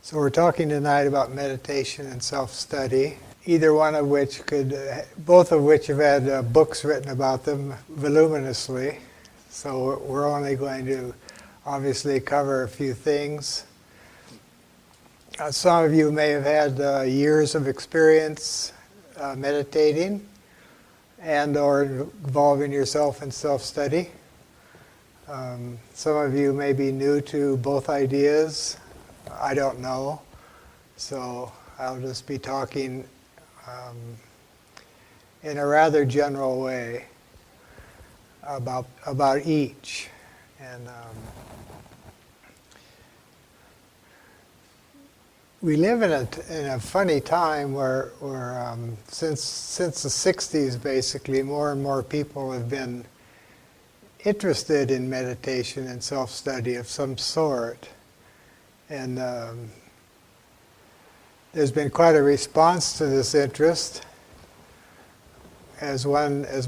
So we're talking tonight about meditation and self-study, both of which have had books written about them voluminously. So we're only going to obviously cover a few things. Some of you may have had years of experience meditating and or involving yourself in self-study. Some of you may be new to both ideas. I don't know, so I'll just be talking in a rather general way about each. And we live in a funny time where since the 60s, basically, more and more people have been interested in meditation and self-study of some sort. And there's been quite a response to this interest. As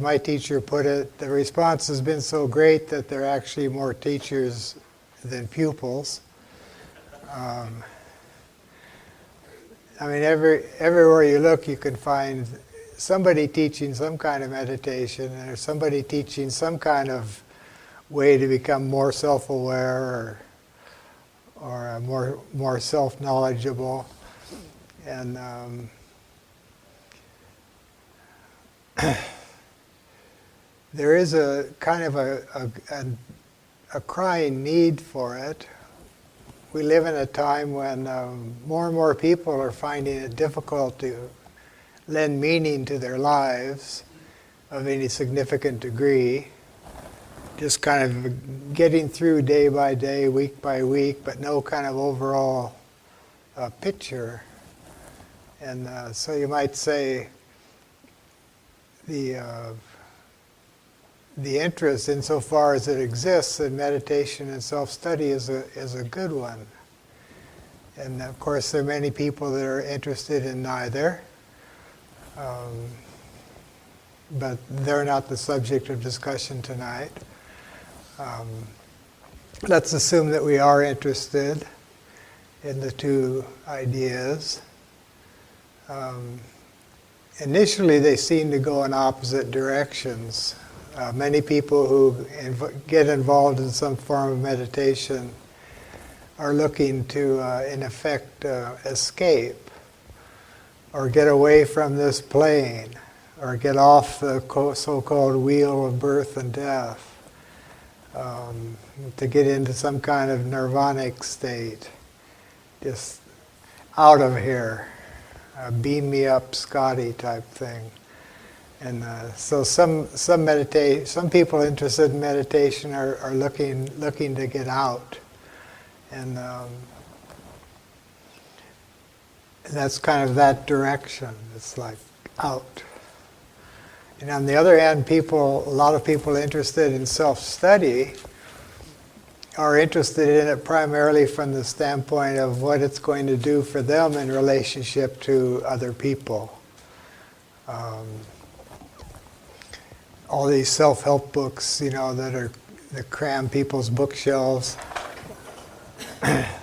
my teacher put it, the response has been so great that there are actually more teachers than pupils. I mean, everywhere you look, you can find somebody teaching some kind of meditation, or somebody teaching some kind of way to become more self-aware or more self-knowledgeable. And there is a kind of a crying need for it. We live in a time when more and more people are finding it difficult to lend meaning to their lives of any significant degree. Just kind of getting through day by day, week by week, but no kind of overall picture. And so you might say the interest, insofar as it exists in meditation and self-study, is a good one. And of course, there are many people that are interested in neither, but they're not the subject of discussion tonight. Let's assume that we are interested in the two ideas. Initially, they seem to go in opposite directions. Many people who get involved in some form of meditation are looking to, in effect, escape or get away from this plane or get off the so-called wheel of birth and death. To get into some kind of nirvanic state, just out of here, beam me up, Scotty type thing. And so some people interested in meditation are looking to get out, and that's kind of that direction. It's like out. And on the other hand, a lot of people interested in self-study are interested in it primarily from the standpoint of what it's going to do for them in relationship to other people. All these self-help books, that cram people's bookshelves,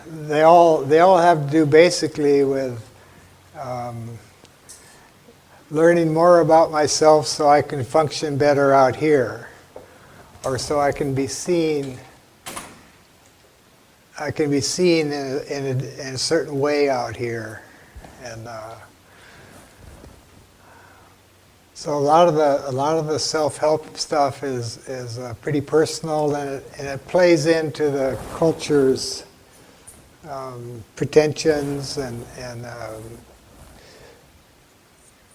they all have to do basically with learning more about myself so I can function better out here, or so I can be seen. I can be seen in a certain way out here, and so a lot of the self-help stuff is pretty personal, and it plays into the culture's pretensions and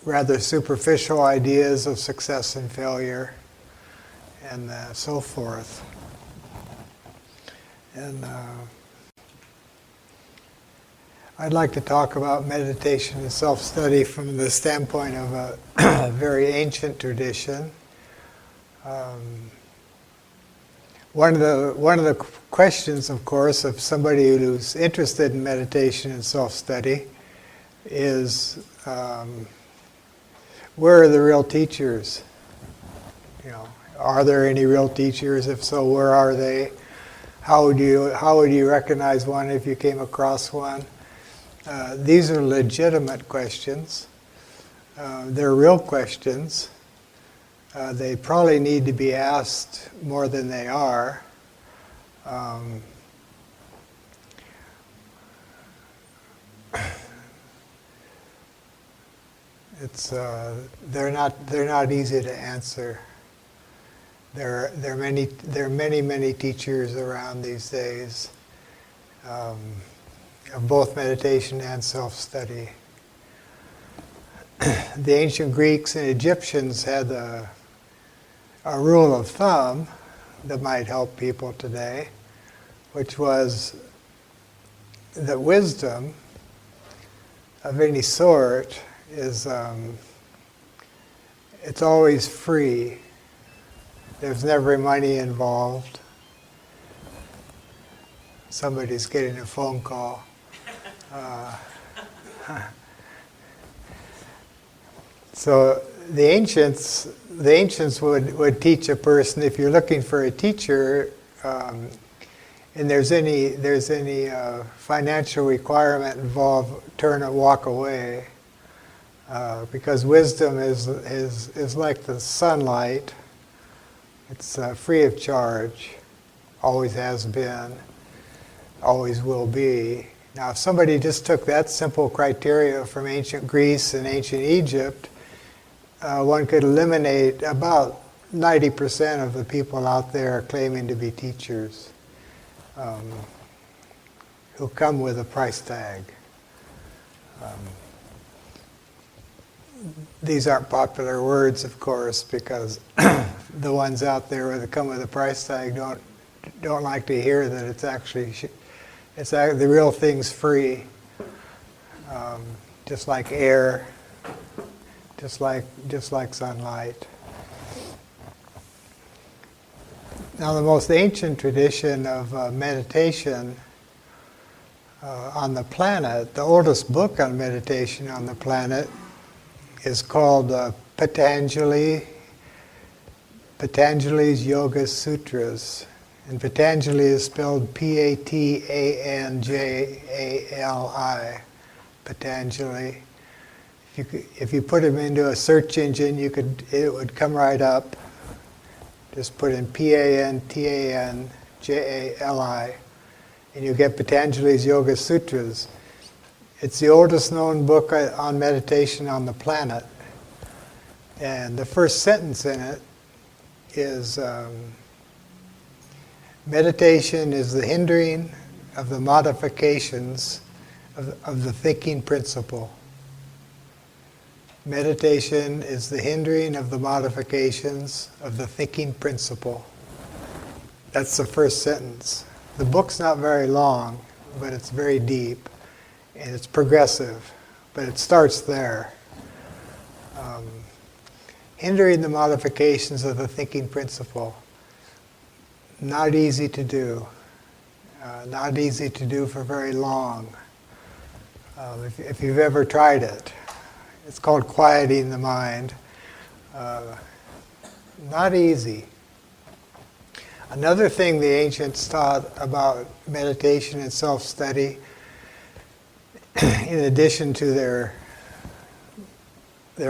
rather superficial ideas of success and failure, and so forth. And I'd like to talk about meditation and self-study from the standpoint of a very ancient tradition. One of the questions, of course, of somebody who's interested in meditation and self-study is, where are the real teachers? Are there any real teachers? If so, where are they? How would you recognize one if you came across one? These are legitimate questions. They're real questions. They probably need to be asked more than they are. They're not easy to answer. There are many teachers around these days of both meditation and self-study. The ancient Greeks and Egyptians had a rule of thumb that might help people today, which was that wisdom of any sort is it's always free. There's never money involved. Somebody's getting a phone call. So the ancients would teach a person, if you're looking for a teacher, and there's any financial requirement involved, turn and walk away, because wisdom is like the sunlight. It's free of charge, always has been, always will be. Now, if somebody just took that simple criteria from ancient Greece and ancient Egypt, one could eliminate about 90% of the people out there claiming to be teachers who come with a price tag. These aren't popular words, of course, because the ones out there that come with a price tag don't like to hear that the real thing's free, just like air, just like sunlight. Now, the most ancient tradition of meditation on the planet, the oldest book on meditation on the planet, is called Patanjali's Yoga Sutras. And Patanjali is spelled Patanjali. Patanjali. If you put him into a search engine, it would come right up. Just put in Pantanjali, and you get Patanjali's Yoga Sutras. It's the oldest known book on meditation on the planet. And the first sentence in it is, meditation is the hindering of the modifications of the thinking principle. Meditation is the hindering of the modifications of the thinking principle. That's the first sentence. The book's not very long, but it's very deep, and it's progressive, but it starts there. Hindering the modifications of the thinking principle. Not easy to do. Not easy to do for very long. If you've ever tried it. It's called quieting the mind. Not easy. Another thing the ancients taught about meditation and self-study, in addition to their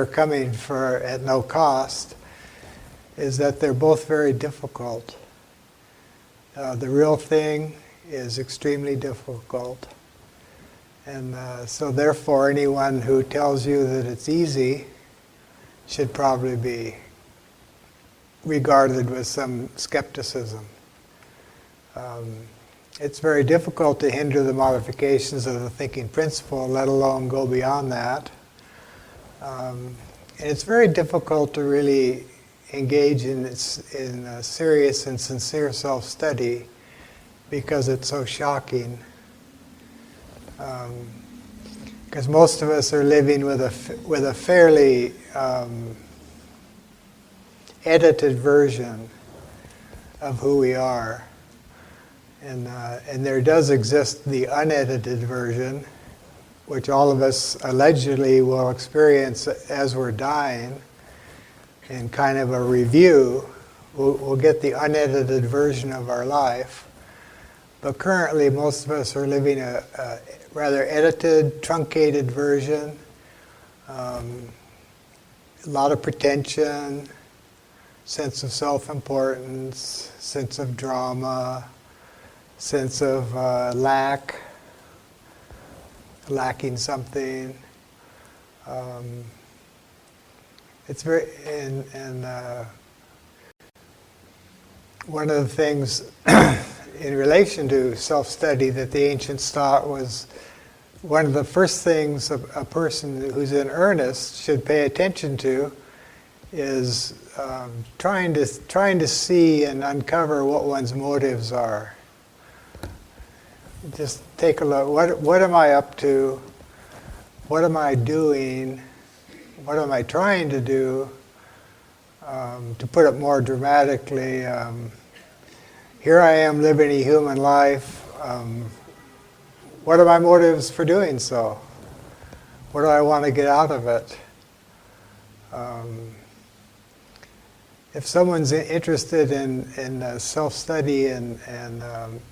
coming at no cost, is that they're both very difficult. The real thing is extremely difficult. And so therefore anyone who tells you that it's easy should probably be regarded with some skepticism. It's very difficult to hinder the modifications of the thinking principle, let alone go beyond that. And it's very difficult to really engage in serious and sincere self-study because it's so shocking. Because most of us are living with a fairly edited version of who we are, and there does exist the unedited version, which all of us allegedly will experience as we're dying. In kind of a review, we'll get the unedited version of our life. But currently, most of us are living a rather edited, truncated version. A lot of pretension, sense of self-importance, sense of drama, sense of lacking something. It's very, and one of the things in relation to self-study that the ancients thought was one of the first things a person who's in earnest should pay attention to is trying to see and uncover what one's motives are. Just take a look. What am I up to? What am I doing? What am I trying to do? To put it more dramatically, here I am living a human life. What are my motives for doing so? What do I want to get out of it? If someone's interested in self-study and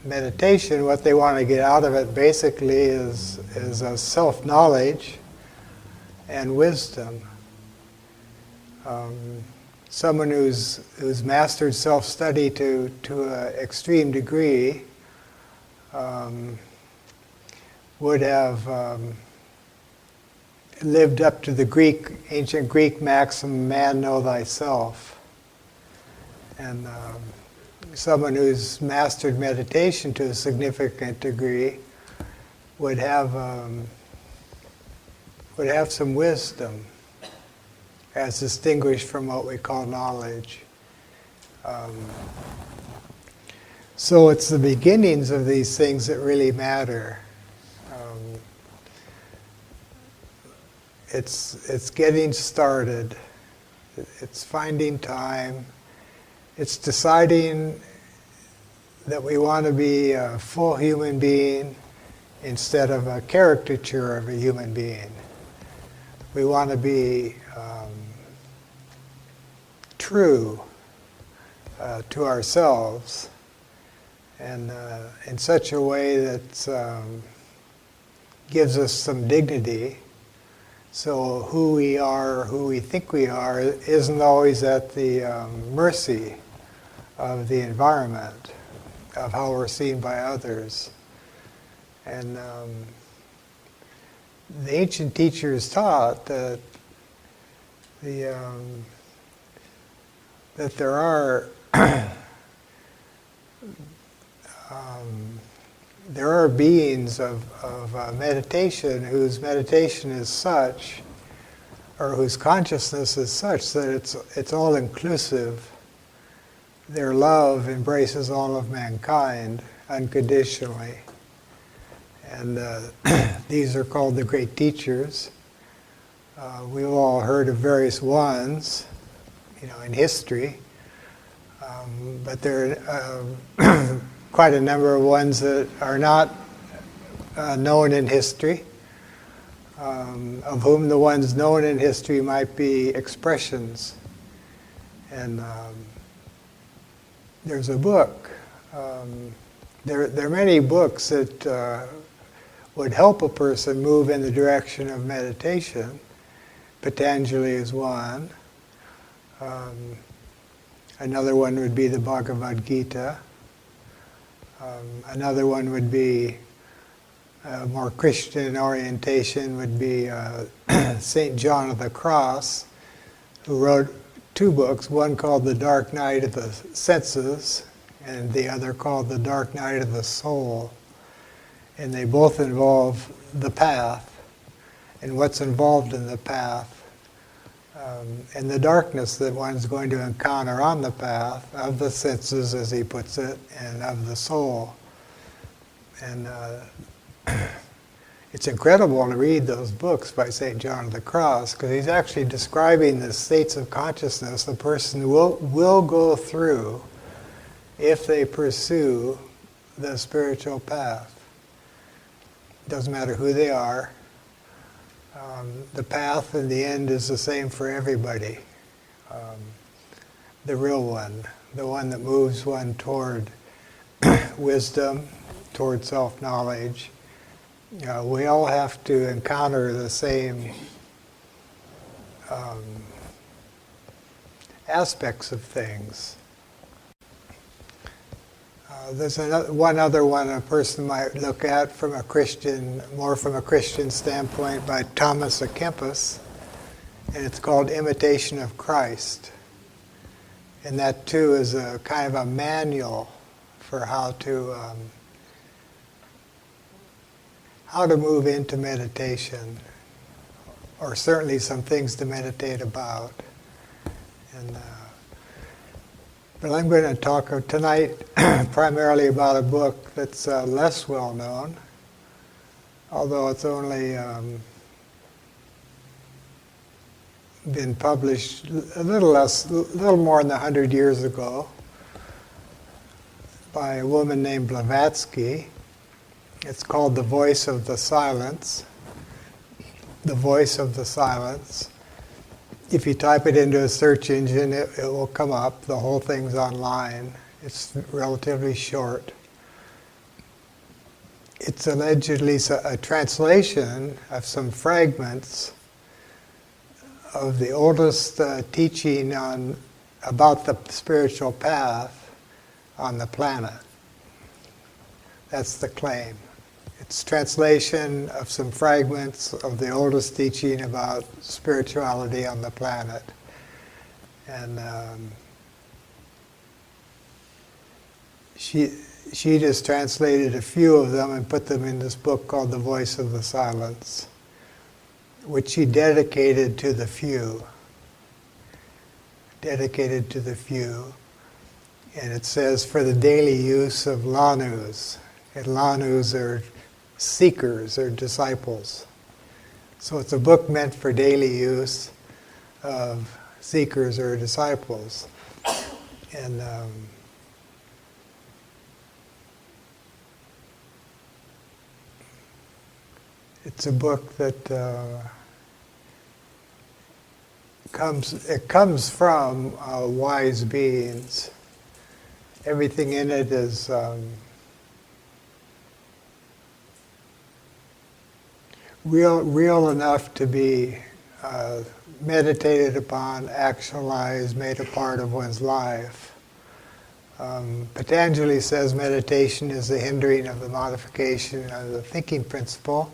meditation, what they want to get out of it basically is a self-knowledge and wisdom. Someone who's mastered self-study to an extreme degree would have lived up to the ancient Greek maxim, "Man, know thyself." And someone who's mastered meditation to a significant degree would have some wisdom, as distinguished from what we call knowledge. So it's the beginnings of these things that really matter. It's getting started. It's finding time. It's deciding that we want to be a full human being instead of a caricature of a human being. We want to be true to ourselves, and in such a way that gives us some dignity. So who we are, who we think we are, isn't always at the mercy of the environment, of how we're seen by others. And the ancient teachers taught that that there are there are beings of meditation whose meditation is such, or whose consciousness is such, that it's all inclusive. Their love embraces all of mankind unconditionally. And these are called the great teachers. We've all heard of various ones, in history. But there are quite a number of ones that are not known in history, of whom the ones known in history might be expressions. And there's a book. There are many books that would help a person move in the direction of meditation. Patanjali is one. Another one would be the Bhagavad Gita. Another one would be more Christian orientation, would be St. John of the Cross, who wrote two books, one called The Dark Night of the Senses and the other called The Dark Night of the Soul. And they both involve the path and what's involved in the path, and the darkness that one's going to encounter on the path of the senses, as he puts it, and of the soul. And it's incredible to read those books by St. John of the Cross, because he's actually describing the states of consciousness a person will go through if they pursue the spiritual path. It doesn't matter who they are. The path in the end is the same for everybody. The real one, the one that moves one toward wisdom toward self-knowledge. We all have to encounter the same aspects of things. There's one other one a person might look at from a Christian, more from a Christian standpoint, by Thomas à Kempis, and it's called Imitation of Christ. And that too is a kind of a manual for how to move into meditation, or certainly some things to meditate about. And but I'm going to talk tonight primarily about a book that's less well known, although it's only been published a little more than 100 years ago, by a woman named Blavatsky. It's called The Voice of the Silence. The Voice of the Silence. If you type it into a search engine, it will come up. The whole thing's online. It's relatively short. It's allegedly a translation of some fragments of the oldest teaching about the spiritual path on the planet. That's the claim. It's translation of some fragments of the oldest teaching about spirituality on the planet. And she just translated a few of them and put them in this book called The Voice of the Silence, which she dedicated to the few. Dedicated to the few. And it says, for the daily use of lanus. And lanus are seekers or disciples. So it's a book meant for daily use of seekers or disciples. And it's a book that comes from wise beings. Everything in it is real enough to be meditated upon, actualized, made a part of one's life. Patanjali says meditation is the hindering of the modification of the thinking principle.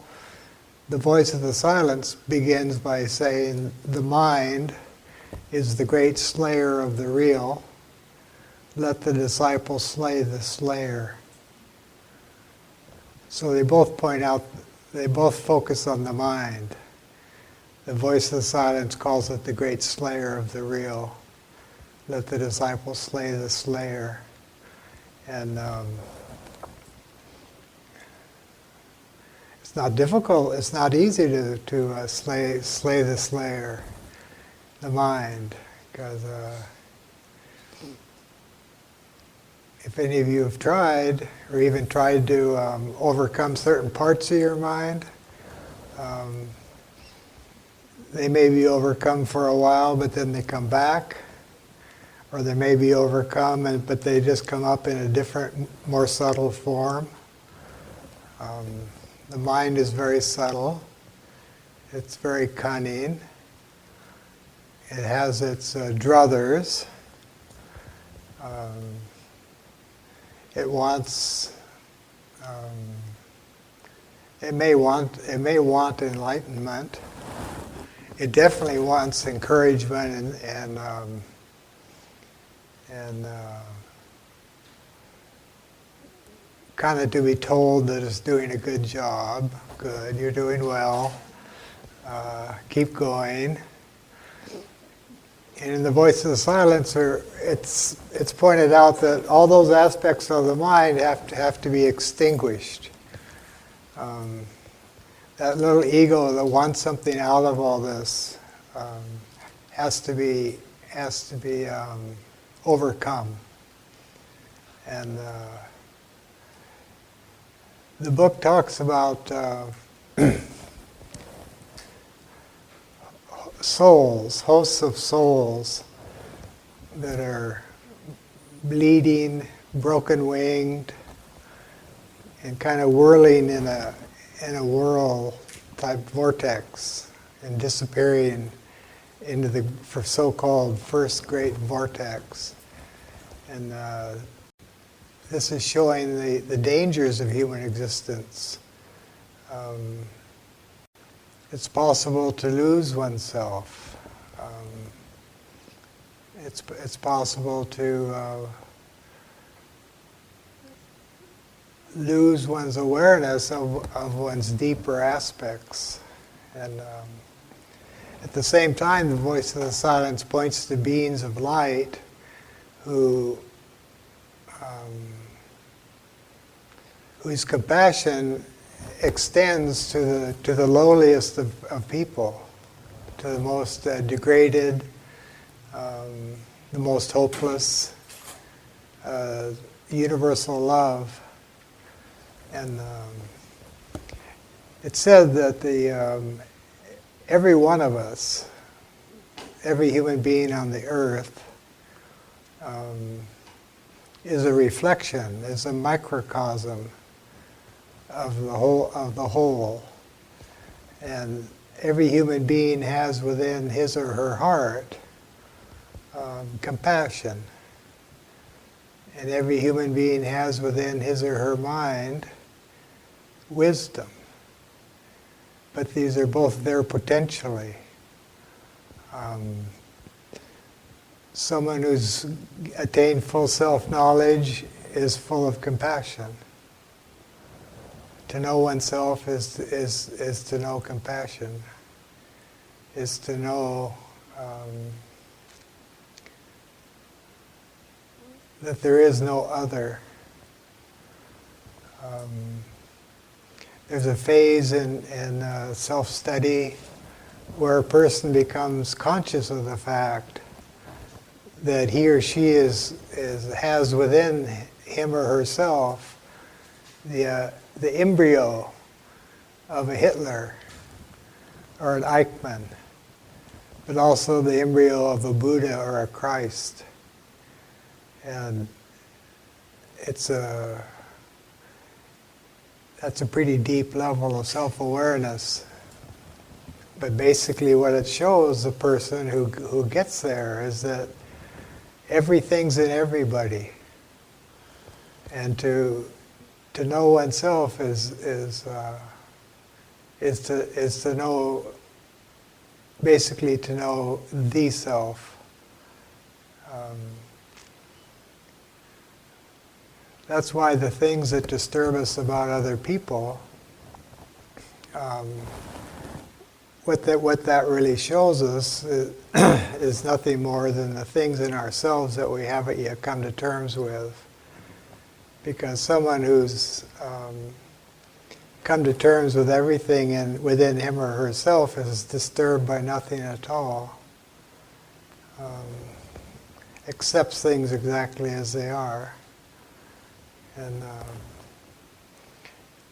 The Voice of the Silence begins by saying the mind is the great slayer of the real. Let the disciple slay the slayer. So they both point out, they both focus on the mind. The Voice of the Silence calls it the great slayer of the real. Let the disciple slay the slayer. And it's not difficult, it's not easy to slay the slayer, the mind, because if any of you have tried, or even tried to overcome certain parts of your mind, they may be overcome for a while, but then they come back. Or they may be overcome, but they just come up in a different, more subtle form. The mind is very subtle. It's very cunning. It has its druthers. It wants. It may want enlightenment. It definitely wants encouragement and kind of to be told that it's doing a good job. Good, you're doing well. Keep going. And in the Voice of the Silence, it's pointed out that all those aspects of the mind have to be extinguished. That little ego that wants something out of all this has to be overcome. And the book talks about souls, hosts of souls that are bleeding, broken-winged, and kind of whirling in a whirl type vortex and disappearing into the so-called first great vortex. And this is showing the dangers of human existence. It's possible to lose oneself. It's possible to lose one's awareness of one's deeper aspects. And at the same time, the voice of the silence points to beings of light whose compassion extends to the lowliest of people, to the most degraded, the most hopeless, universal love. And it's said that every one of us, every human being on the earth, is a reflection, is a microcosm of the whole. And every human being has within his or her heart compassion. And every human being has within his or her mind wisdom. But these are both there potentially. Someone who's attained full self-knowledge is full of compassion. To know oneself is to know compassion, is to know that there is no other. There's a phase in self-study where a person becomes conscious of the fact that he or she has within him or herself the embryo of a Hitler or an Eichmann, but also the embryo of a Buddha or a Christ. And that's a pretty deep level of self-awareness. But basically what it shows the person who gets there is that everything's in everybody. And to know oneself is to know, basically to know the self. That's why the things that disturb us about other people, what that really shows us is nothing more than the things in ourselves that we haven't yet come to terms with. Because someone who's come to terms with everything within him or herself is disturbed by nothing at all. Accepts things exactly as they are. And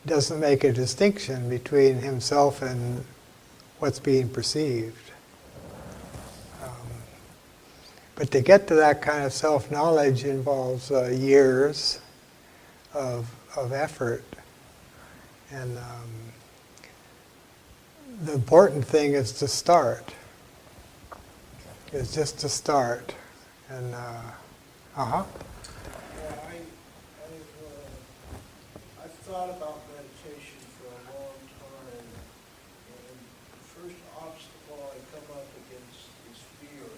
doesn't make a distinction between himself and what's being perceived. But to get to that kind of self-knowledge involves years of effort. And the important thing is to start. Is just to start. And I've thought about meditation for a long time, and the first obstacle I come up against is fear.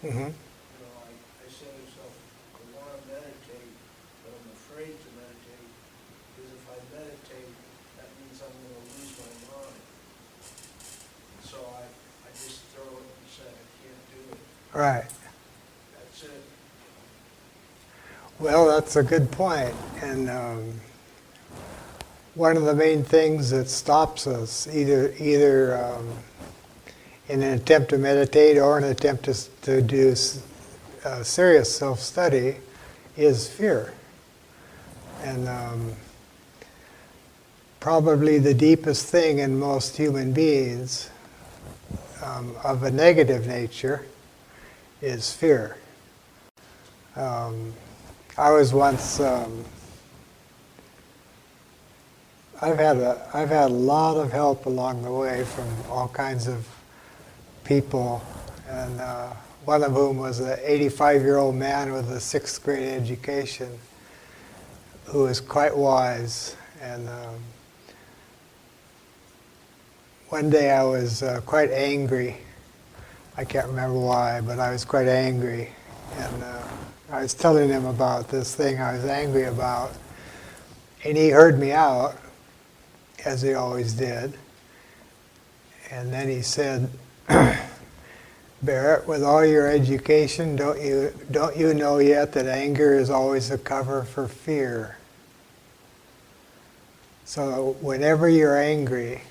mm-hmm. I say to myself, I want to meditate, but I'm afraid to meditate, because if I meditate, that means I'm going to lose my mind. So I just throw it and say, I can't do it. Right. That's it. Well, that's a good point. And one of the main things that stops us, either in an attempt to meditate or an attempt to do serious self-study, is fear. And probably the deepest thing in most human beings of a negative nature is fear. I was once I've had a lot of help along the way from all kinds of people, and one of whom was an 85-year-old man with a sixth grade education who was quite wise. And one day I was quite angry. I can't remember why, but I was quite angry. And I was telling him about this thing I was angry about. And he heard me out, as he always did. And then he said, Barrett, with all your education, don't you know yet that anger is always a cover for fear? So whenever you're angry,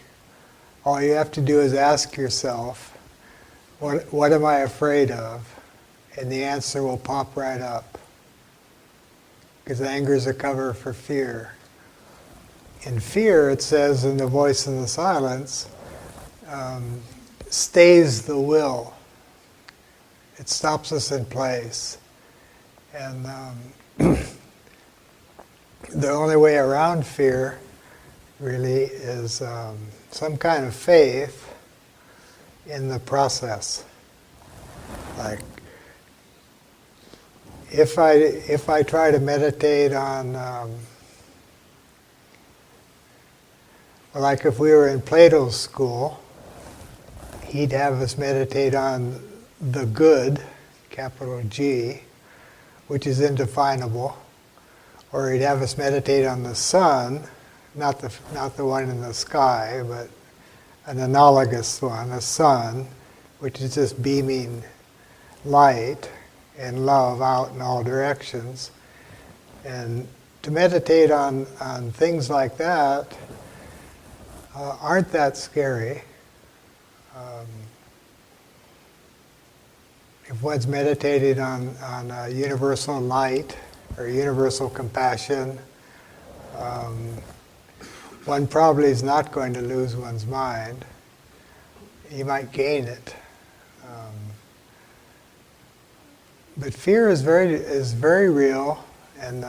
all you have to do is ask yourself, what am I afraid of? And the answer will pop right up. Because anger is a cover for fear. In fear, it says in the voice in the silence, stays the will. It stops us in place. And the only way around fear really is some kind of faith in the process. Like, if I try to meditate on, like if we were in Plato's school, he'd have us meditate on the good, capital G, which is indefinable, or he'd have us meditate on the sun, not the one in the sky, but an analogous one, a sun, which is just beaming light and love out in all directions. And to meditate on things like that aren't that scary. If one's meditated on universal light or universal compassion, one probably is not going to lose one's mind. You might gain it. But fear is very real, and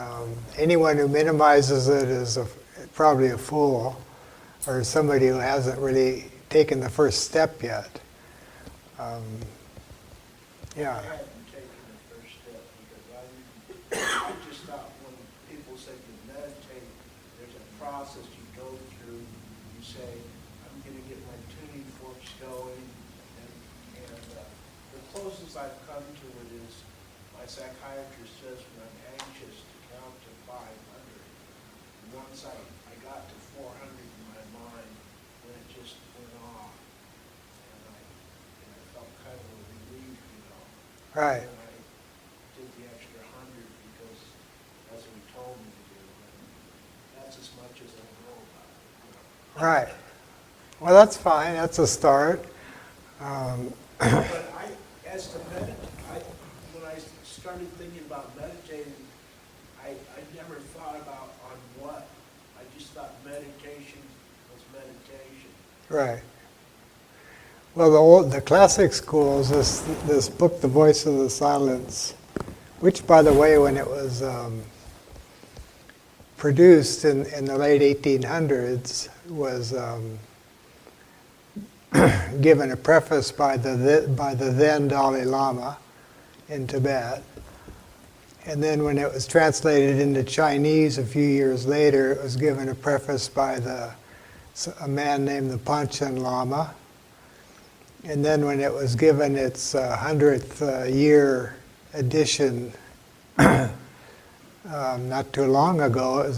anyone who minimizes it is probably a fool, or somebody who hasn't really taken the first step yet. Yeah. I hadn't taken the first step because I just thought when people say you meditate, there's a process you go through. You say, I'm going to get my tuning forks going, and the closest I've come to it is my psychiatrist says when I'm anxious to count to 500. Once I got to 400 in my mind, when it just went off, and I felt kind of a relief, Right. And I did the extra 100 because that's what he told me to do. And that's as much as I know about it. Right. Well, that's fine. That's a start. But as to when I started thinking about meditating, I never thought about on what. I just thought meditation was meditation. Right. Well, the classic schools, this book, The Voice of the Silence, which, by the way, when it was produced in the late 1800s, was given a preface by the then Dalai Lama in Tibet. And then when it was translated into Chinese a few years later, it was given a preface by a man named the Panchen Lama. And then when it was given its 100th year edition not too long ago,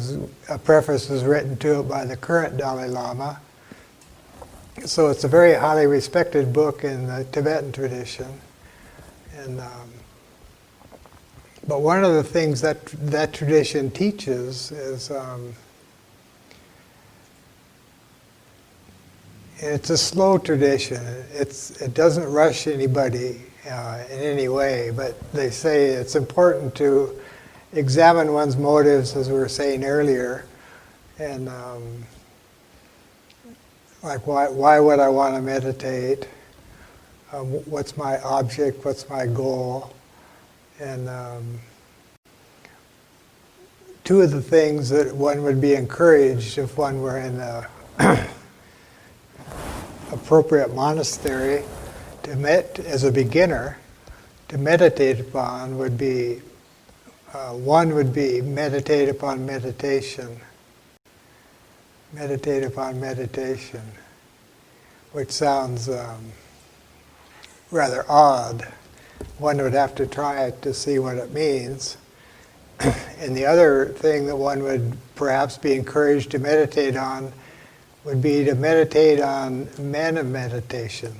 a preface was written to it by the current Dalai Lama. So it's a very highly respected book in the Tibetan tradition. And but one of the things that tradition teaches is it's a slow tradition. It doesn't rush anybody in any way, but they say it's important to examine one's motives, as we were saying earlier, and like why would I want to meditate? What's my object? What's my goal? And two of the things that one would be encouraged if one were in a appropriate monastery to as a beginner to meditate upon would be one would be meditate upon meditation. Meditate upon meditation, which sounds rather odd. One would have to try it to see what it means. And the other thing that one would perhaps be encouraged to meditate on would be to meditate on men of meditation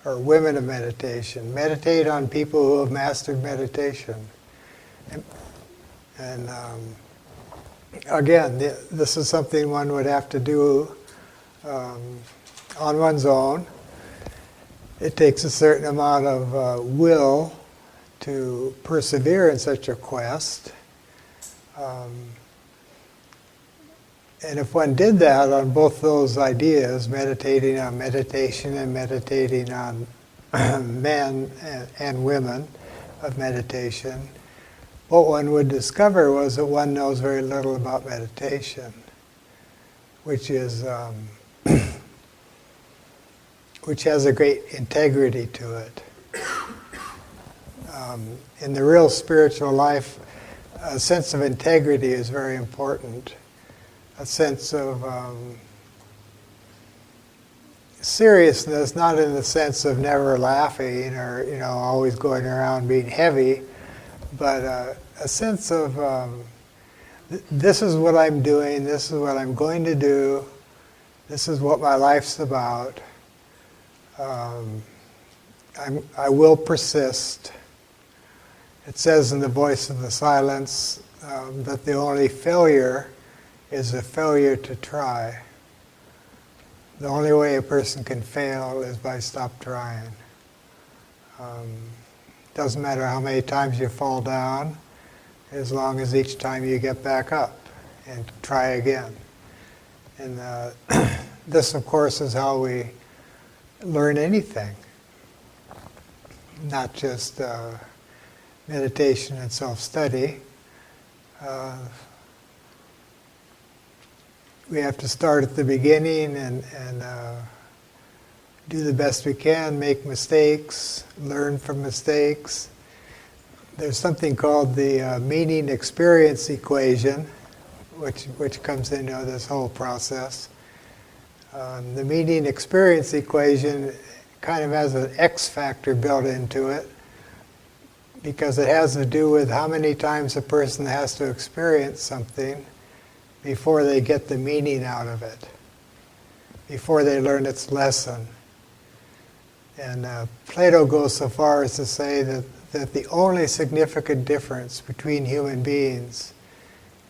or women of meditation. Meditate on people who have mastered meditation. And again, this is something one would have to do on one's own. It takes a certain amount of will to persevere in such a quest. And if one did that on both those ideas, meditating on meditation and meditating on men and women of meditation, what one would discover was that one knows very little about meditation, which is which has a great integrity to it. In the real spiritual life, a sense of integrity is very important. A sense of seriousness, not in the sense of never laughing or always going around being heavy, but a sense of this is what I'm doing, this is what I'm going to do, this is what my life's about. I will persist. It says in The Voice of the Silence that the only failure is a failure to try. The only way a person can fail is by stop trying. Doesn't matter how many times you fall down, as long as each time you get back up and try again. And this, of course, is how we learn anything, not just meditation and self-study. We have to start at the beginning and do the best we can, make mistakes, learn from mistakes. There's something called the meaning experience equation, which comes into this whole process. The meaning experience equation kind of has an X factor built into it because it has to do with how many times a person has to experience something before they get the meaning out of it, before they learn its lesson. And Plato goes so far as to say that the only significant difference between human beings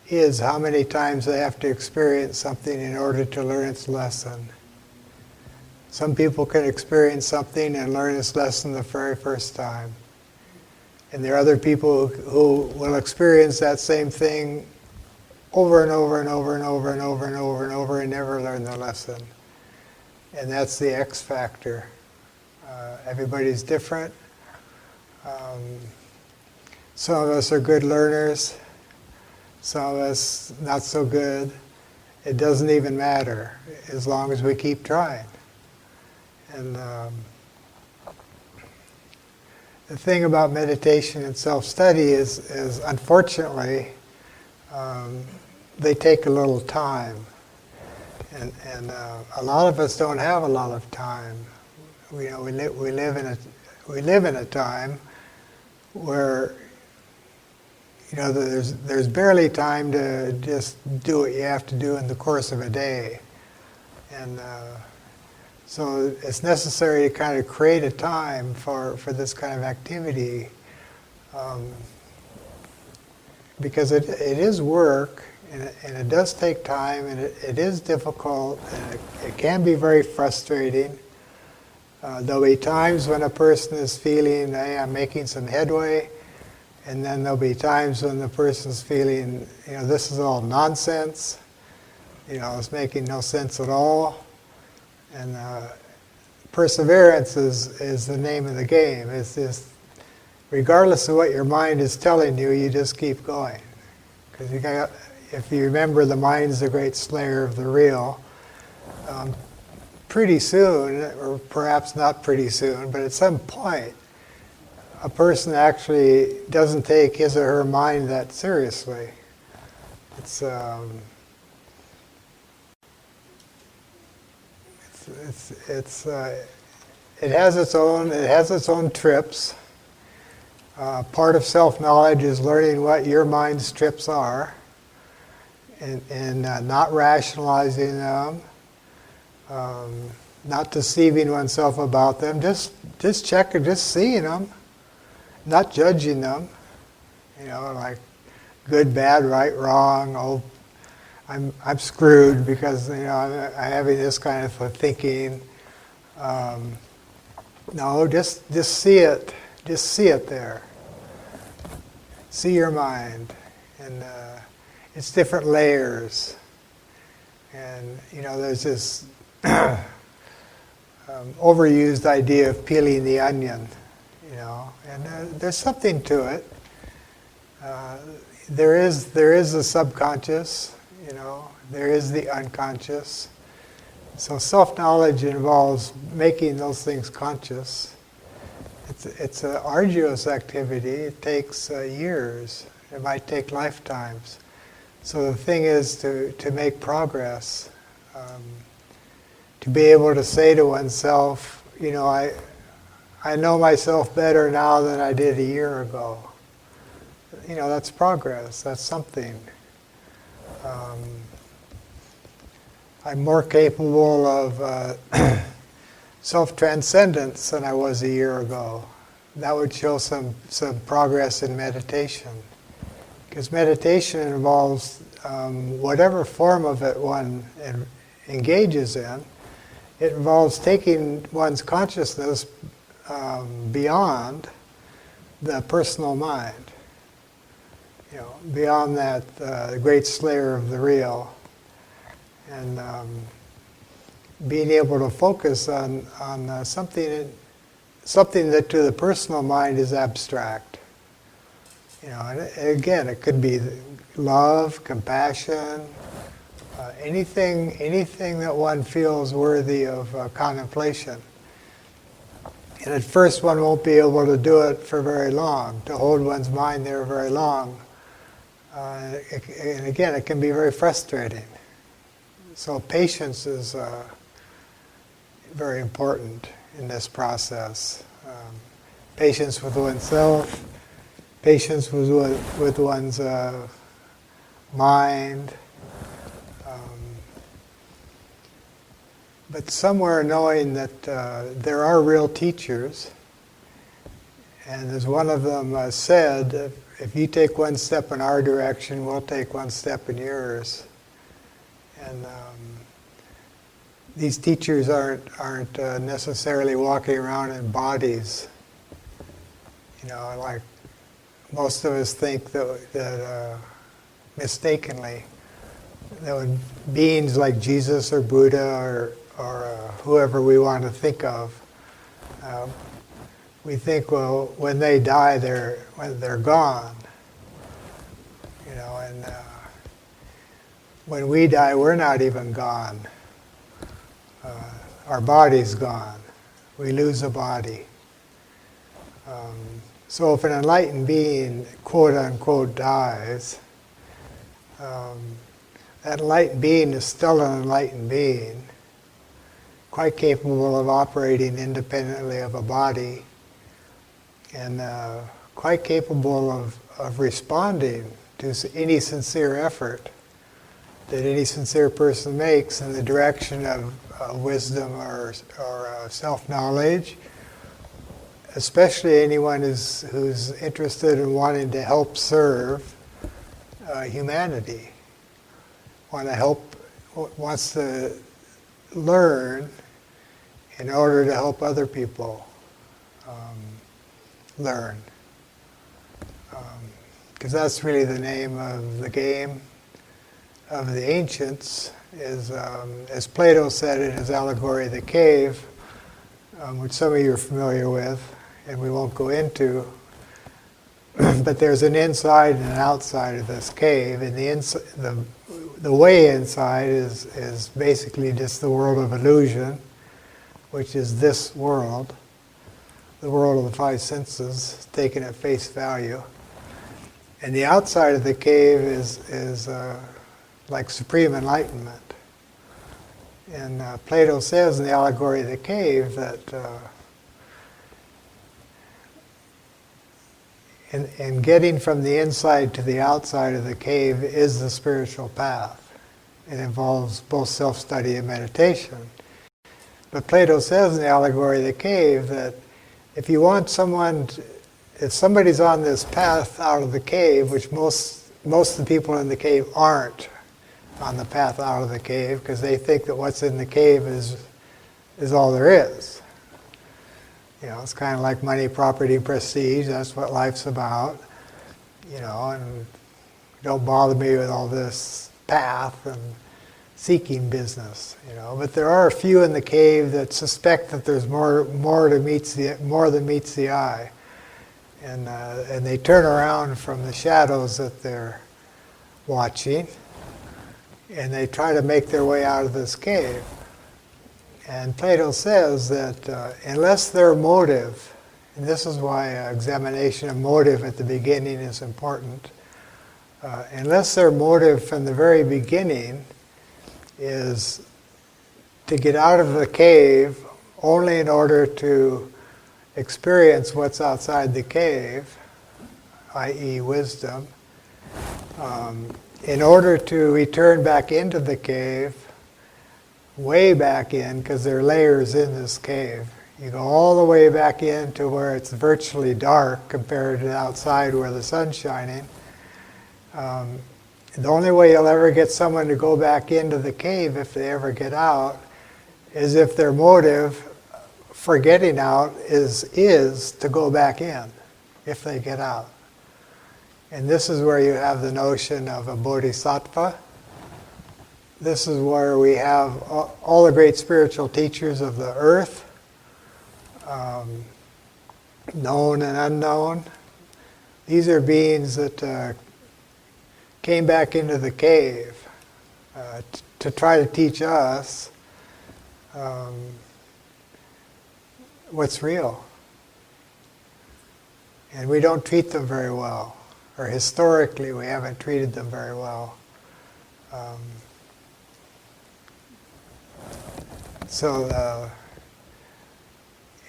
is how many times they have to experience something in order to learn its lesson. Some people can experience something and learn its lesson the very first time. And there are other people who will experience that same thing over and over and over and over and over and over and over and never learn the lesson. And that's the X factor. Everybody's different. Some of us are good learners. Some of us not so good. It doesn't even matter as long as we keep trying. And the thing about meditation and self-study is unfortunately, they take a little time. And a lot of us don't have a lot of time. We live in a time where there's barely time to just do what you have to do in the course of a day, and so it's necessary to kind of create a time for this kind of activity, because it is work and it does take time and it is difficult and it can be very frustrating. There'll be times when a person is feeling, hey, I'm making some headway, and then there'll be times when the person's feeling, this is all nonsense, it's making no sense at all. And perseverance is the name of the game. It's just, regardless of what your mind is telling you, you just keep going. Because if you remember, the mind's the great slayer of the real. Pretty soon, or perhaps not pretty soon, but at some point, a person actually doesn't take his or her mind that seriously. It's it has its own trips. Part of self-knowledge is learning what your mind's trips are, and not rationalizing them, not deceiving oneself about them. Just checking, just seeing them, not judging them. Like good, bad, right, wrong. Oh, I'm screwed because I'm having this kind of thinking. No, just see it. Just see it there. See your mind, and it's different layers. And there's this overused idea of peeling the onion. And there's something to it. There is the subconscious. There is the unconscious. So self-knowledge involves making those things conscious. It's an arduous activity. It takes years. It might take lifetimes. So the thing is to make progress, to be able to say to oneself, I know myself better now than I did a year ago. That's progress. That's something. I'm more capable of self-transcendence than I was a year ago. That would show some progress in meditation. Because meditation involves whatever form of it one engages in. It involves taking one's consciousness beyond the personal mind. Beyond that, the great slayer of the real. And being able to focus on something that to the personal mind is abstract. And again, it could be love, compassion, anything that one feels worthy of contemplation. And at first one won't be able to do it for very long, to hold one's mind there very long. And again, it can be very frustrating. So patience is very important in this process. Patience with oneself, patience with one's mind. But somewhere knowing that there are real teachers, and as one of them said, if you take one step in our direction, we'll take one step in yours. And these teachers aren't necessarily walking around in bodies. Like most of us think that mistakenly, that when beings like Jesus or Buddha or whoever we want to think of, we think, well, when they die, they're gone. And when we die, we're not even gone. Our body's gone. We lose a body. So if an enlightened being, quote unquote, dies, that enlightened being is still an enlightened being, quite capable of operating independently of a body, and quite capable of responding to any sincere effort that any sincere person makes in the direction of wisdom or self-knowledge, especially anyone who's interested in wanting to help serve humanity, wants to learn in order to help other people learn. Because that's really the name of the game of the ancients, is, as Plato said in his allegory of the cave, which some of you are familiar with, and we won't go into, But there's an inside and an outside of this cave, and the way inside is basically just the world of illusion, which is this world, the world of the five senses, taken at face value. And the outside of the cave is like supreme enlightenment. And Plato says in the allegory of the cave that in getting from the inside to the outside of the cave is the spiritual path. It involves both self-study and meditation. But Plato says in the allegory of the cave that if you want someone, if somebody's on this path out of the cave, which most of the people in the cave aren't on the path out of the cave, because they think that what's in the cave is all there is. You know, it's kind of like money, property, prestige. That's what life's about. You know, and don't bother me with all this path and seeking business. You know, but there are a few in the cave that suspect that there's more than meets the eye, and they turn around from the shadows that they're watching, and they try to make their way out of this cave. And Plato says that unless their motive, and this is why examination of motive at the beginning is important, unless their motive from the very beginning is to get out of the cave only in order to experience what's outside the cave, i.e. wisdom, in order to return back into the cave, way back in, because there are layers in this cave. You go all the way back in to where it's virtually dark compared to outside where the sun's shining. The only way you'll ever get someone to go back into the cave, if they ever get out, is if their motive for getting out is to go back in, if they get out. And this is where you have the notion of a bodhisattva. This is where we have all the great spiritual teachers of the earth, known and unknown. These are beings that came back into the cave to try to teach us what's real. And we don't treat them very well, or historically we haven't treated them very well. So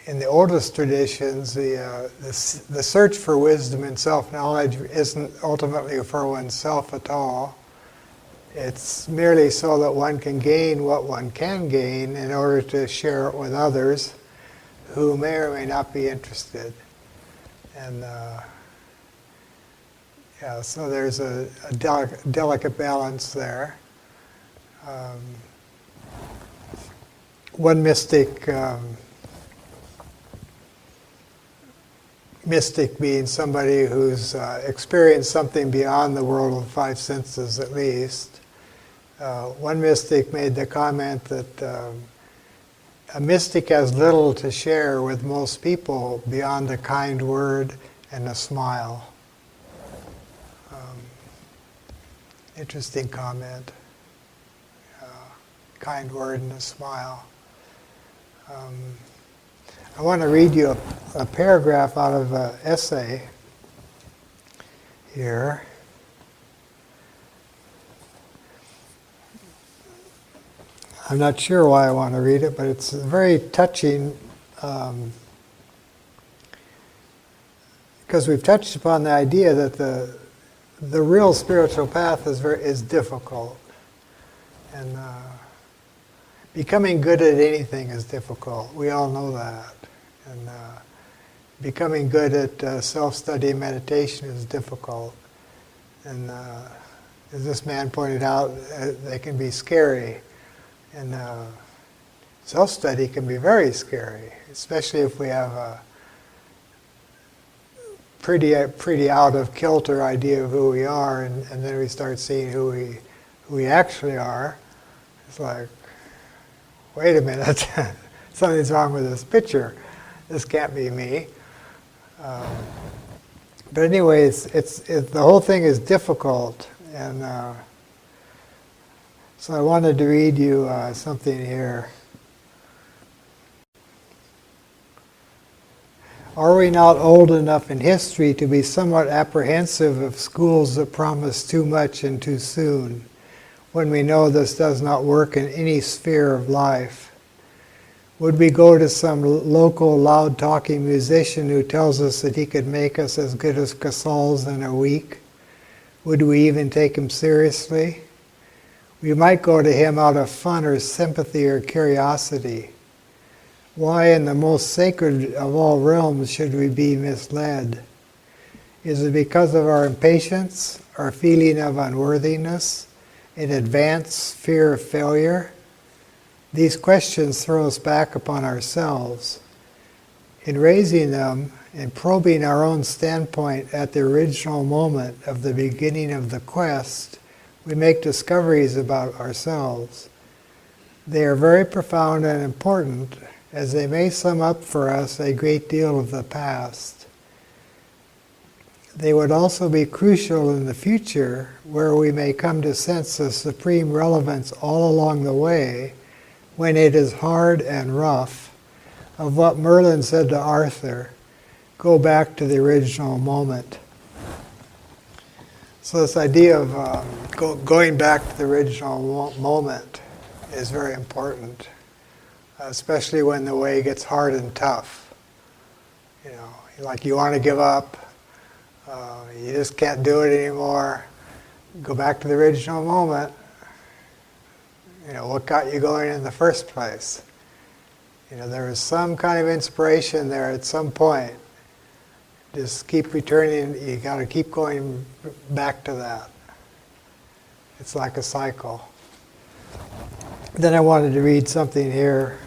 in the oldest traditions, the search for wisdom and self-knowledge isn't ultimately for oneself at all. It's merely so that one can gain what one can gain in order to share it with others who may or may not be interested. And so there's a delicate balance there. One mystic being somebody who's experienced something beyond the world of the five senses at least. One mystic made the comment that a mystic has little to share with most people beyond a kind word and a smile. Interesting comment. Kind word and a smile. I want to read you a paragraph out of an essay here. I'm not sure why I want to read it, but it's very touching because we've touched upon the idea that the real spiritual path is difficult, and becoming good at anything is difficult. We all know that. And becoming good at self-study and meditation is difficult. And as this man pointed out, they can be scary. And self-study can be very scary, especially if we have a pretty out of kilter idea of who we are, and then we start seeing who we actually are. It's like, wait a minute, something's wrong with this picture. This can't be me. But anyway, the whole thing is difficult, and so I wanted to read you something here. Are we not old enough in history to be somewhat apprehensive of schools that promise too much and too soon, when we know this does not work in any sphere of life? Would we go to some local loud-talking musician who tells us that he could make us as good as Casals in a week? Would we even take him seriously? We might go to him out of fun or sympathy or curiosity. Why in the most sacred of all realms should we be misled? Is it because of our impatience, our feeling of unworthiness, in advance fear of failure? These questions throw us back upon ourselves. In raising them and probing our own standpoint at the original moment of the beginning of the quest, we make discoveries about ourselves. They are very profound and important, as they may sum up for us a great deal of the past. They would also be crucial in the future, where we may come to sense the supreme relevance all along the way, when it is hard and rough, of what Merlin said to Arthur, go back to the original moment. So this idea of going back to the original moment is very important, especially when the way gets hard and tough. You know, like you want to give up, you just can't do it anymore. Go back to the original moment. You know, what got you going in the first place? You know, there was some kind of inspiration there at some point. Just keep returning, you got to keep going back to that. It's like a cycle. Then I wanted to read something here.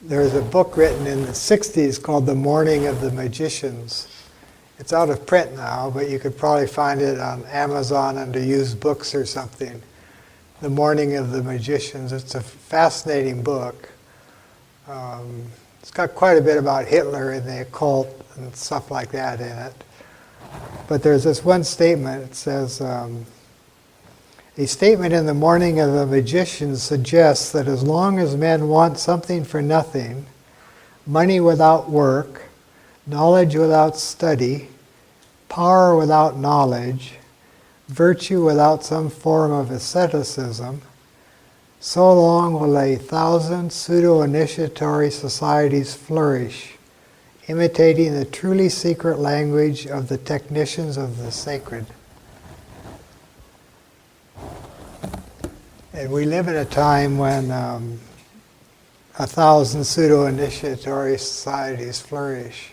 There's a book written in the 60s called The Morning of the Magicians. It's out of print now, but you could probably find it on Amazon under used books or something. The Morning of the Magicians. It's a fascinating book. It's got quite a bit about Hitler and the occult and stuff like that in it. But there's this one statement. It says, a statement in The Morning of the Magicians suggests that as long as men want something for nothing, money without work, knowledge without study, power without knowledge, virtue without some form of asceticism, so long will 1,000 pseudo-initiatory societies flourish, imitating the truly secret language of the technicians of the sacred. And we live in a time when 1,000 pseudo-initiatory societies flourish,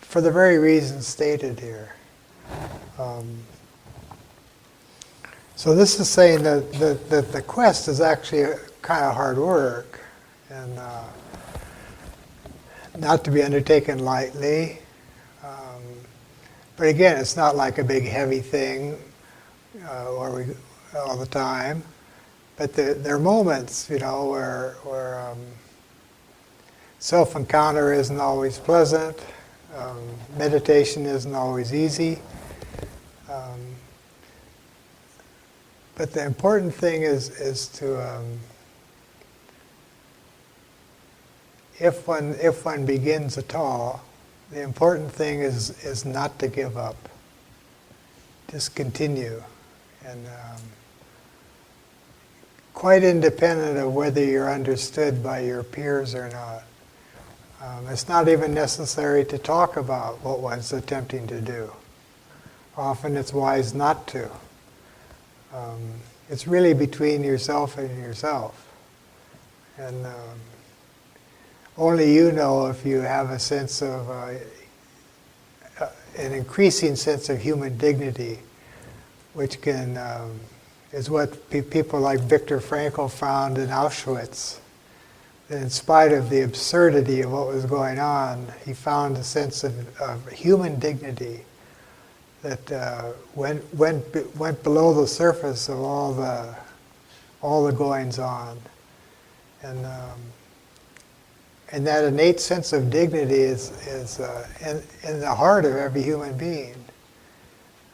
for the very reasons stated here. So this is saying that the quest is actually kind of hard work, and not to be undertaken lightly. But again, it's not like a big heavy thing all the time. But there are moments, you know, where self-encounter isn't always pleasant. Meditation isn't always easy. But the important thing is to, if one begins at all, the important thing is not to give up. Just continue, and quite independent of whether you're understood by your peers or not. It's not even necessary to talk about what one's attempting to do. Often it's wise not to. It's really between yourself and yourself. And only you know if you have a sense of, an increasing sense of human dignity, which can, is what people like Viktor Frankl found in Auschwitz. That in spite of the absurdity of what was going on, he found a sense of human dignity that went below the surface of all the goings on, and And that innate sense of dignity is in the heart of every human being.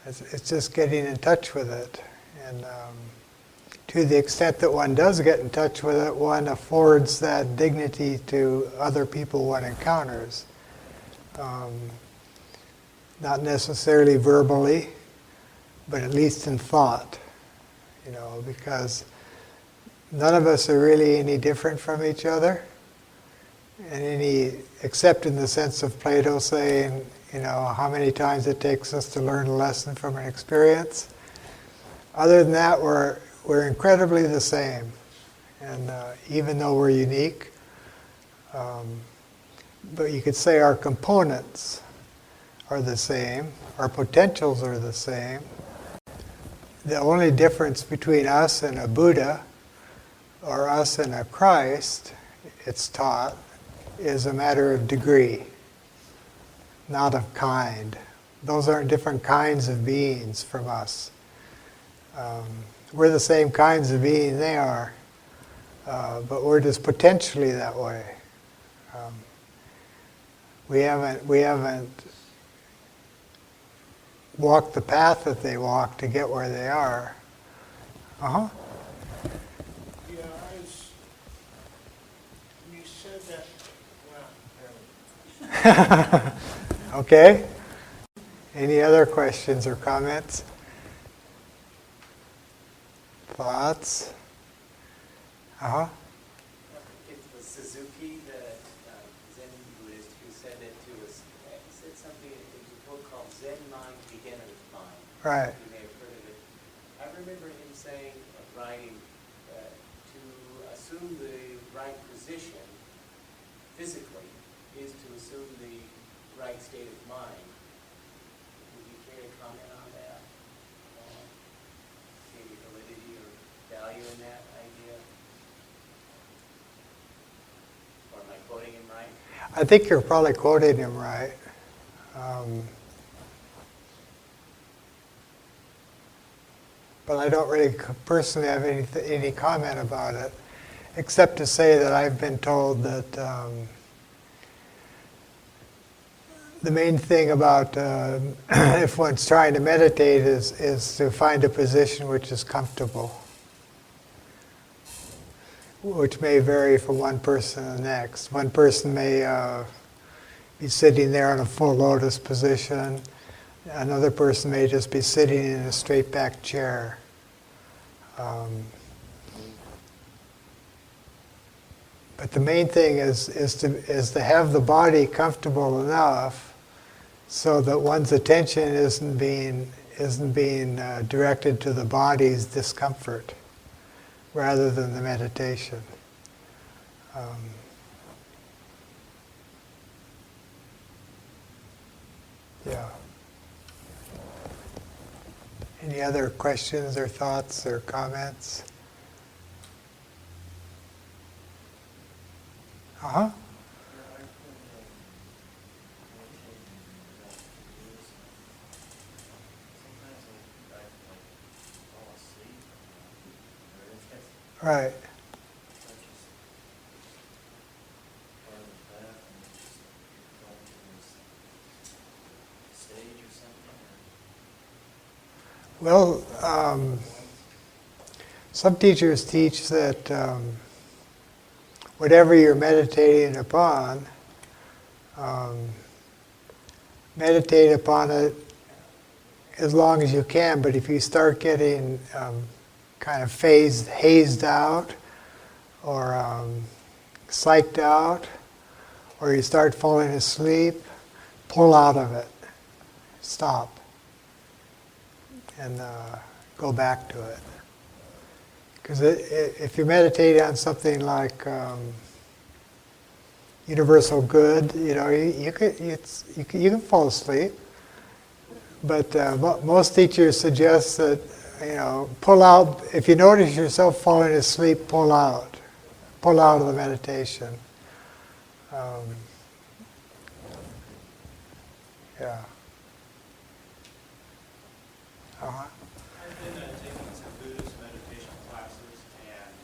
It's just getting in touch with it. And to the extent that one does get in touch with it, one affords that dignity to other people one encounters. Not necessarily verbally, but at least in thought. Because none of us are really any different from each other. And except in the sense of Plato saying, how many times it takes us to learn a lesson from an experience. Other than that, we're incredibly the same. And even though we're unique, but you could say our components are the same, our potentials are the same. The only difference between us and a Buddha, or us and a Christ, it's taught, is a matter of degree, not of kind. Those aren't different kinds of beings from us. We're the same kinds of being they are, but we're just potentially that way. We haven't walked the path that they walk to get where they are. Yeah, you said that, well, Okay? Any other questions or comments? Thoughts? It was Suzuki, the Zen Buddhist, who said it to us. He said something in a book called Zen Mind, Beginner's Mind. Right. You may have heard of it. I remember him saying, writing, to assume the right position physically is to assume the right state of mind. Would you care to comment on that? Maybe validity or value in that idea? Or am I quoting him right? I think you're probably quoting him right. But I don't really personally have any comment about it, except to say that I've been told that the main thing about if one's trying to meditate is to find a position which is comfortable, which may vary from one person to the next. One person may be sitting there in a full lotus position. Another person may just be sitting in a straight back chair. But the main thing is to have the body comfortable enough so that one's attention isn't being directed to the body's discomfort rather than the meditation. Yeah. Any other questions or thoughts or comments? Uh-huh. Right. Well, some teachers teach that whatever you're meditating upon, meditate upon it as long as you can, but if you start getting kind of hazed out or psyched out, or you start falling asleep, pull out of it. Stop. And go back to it. Because if you meditate on something like universal good, you can fall asleep. But most teachers suggest that pull out. If you notice yourself falling asleep, pull out of the meditation. Yeah. Uh-huh. I've been taking some Buddhist meditation classes, and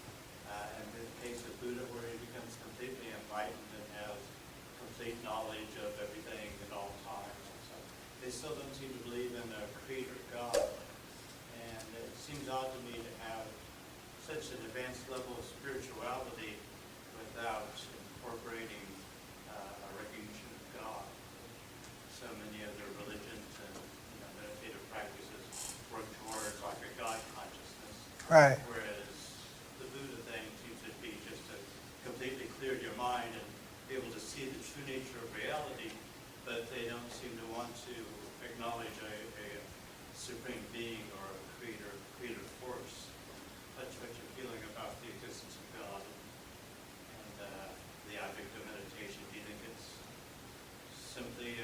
in the case of Buddha, where he becomes completely enlightened and has complete knowledge of everything at all times. And so they still don't seem to believe in a creator God. And it seems odd to me to have such an advanced level of spirituality without incorporating a recognition of God. So many of their religions and meditative practices work towards like a God consciousness. Right. Whereas the Buddha thing seems to be just to completely clear your mind and be able to see the true nature of reality, but they don't seem to want to acknowledge a supreme being or a creator force. That's what you're feeling about the existence of God and the object of meditation. Do you think it's simply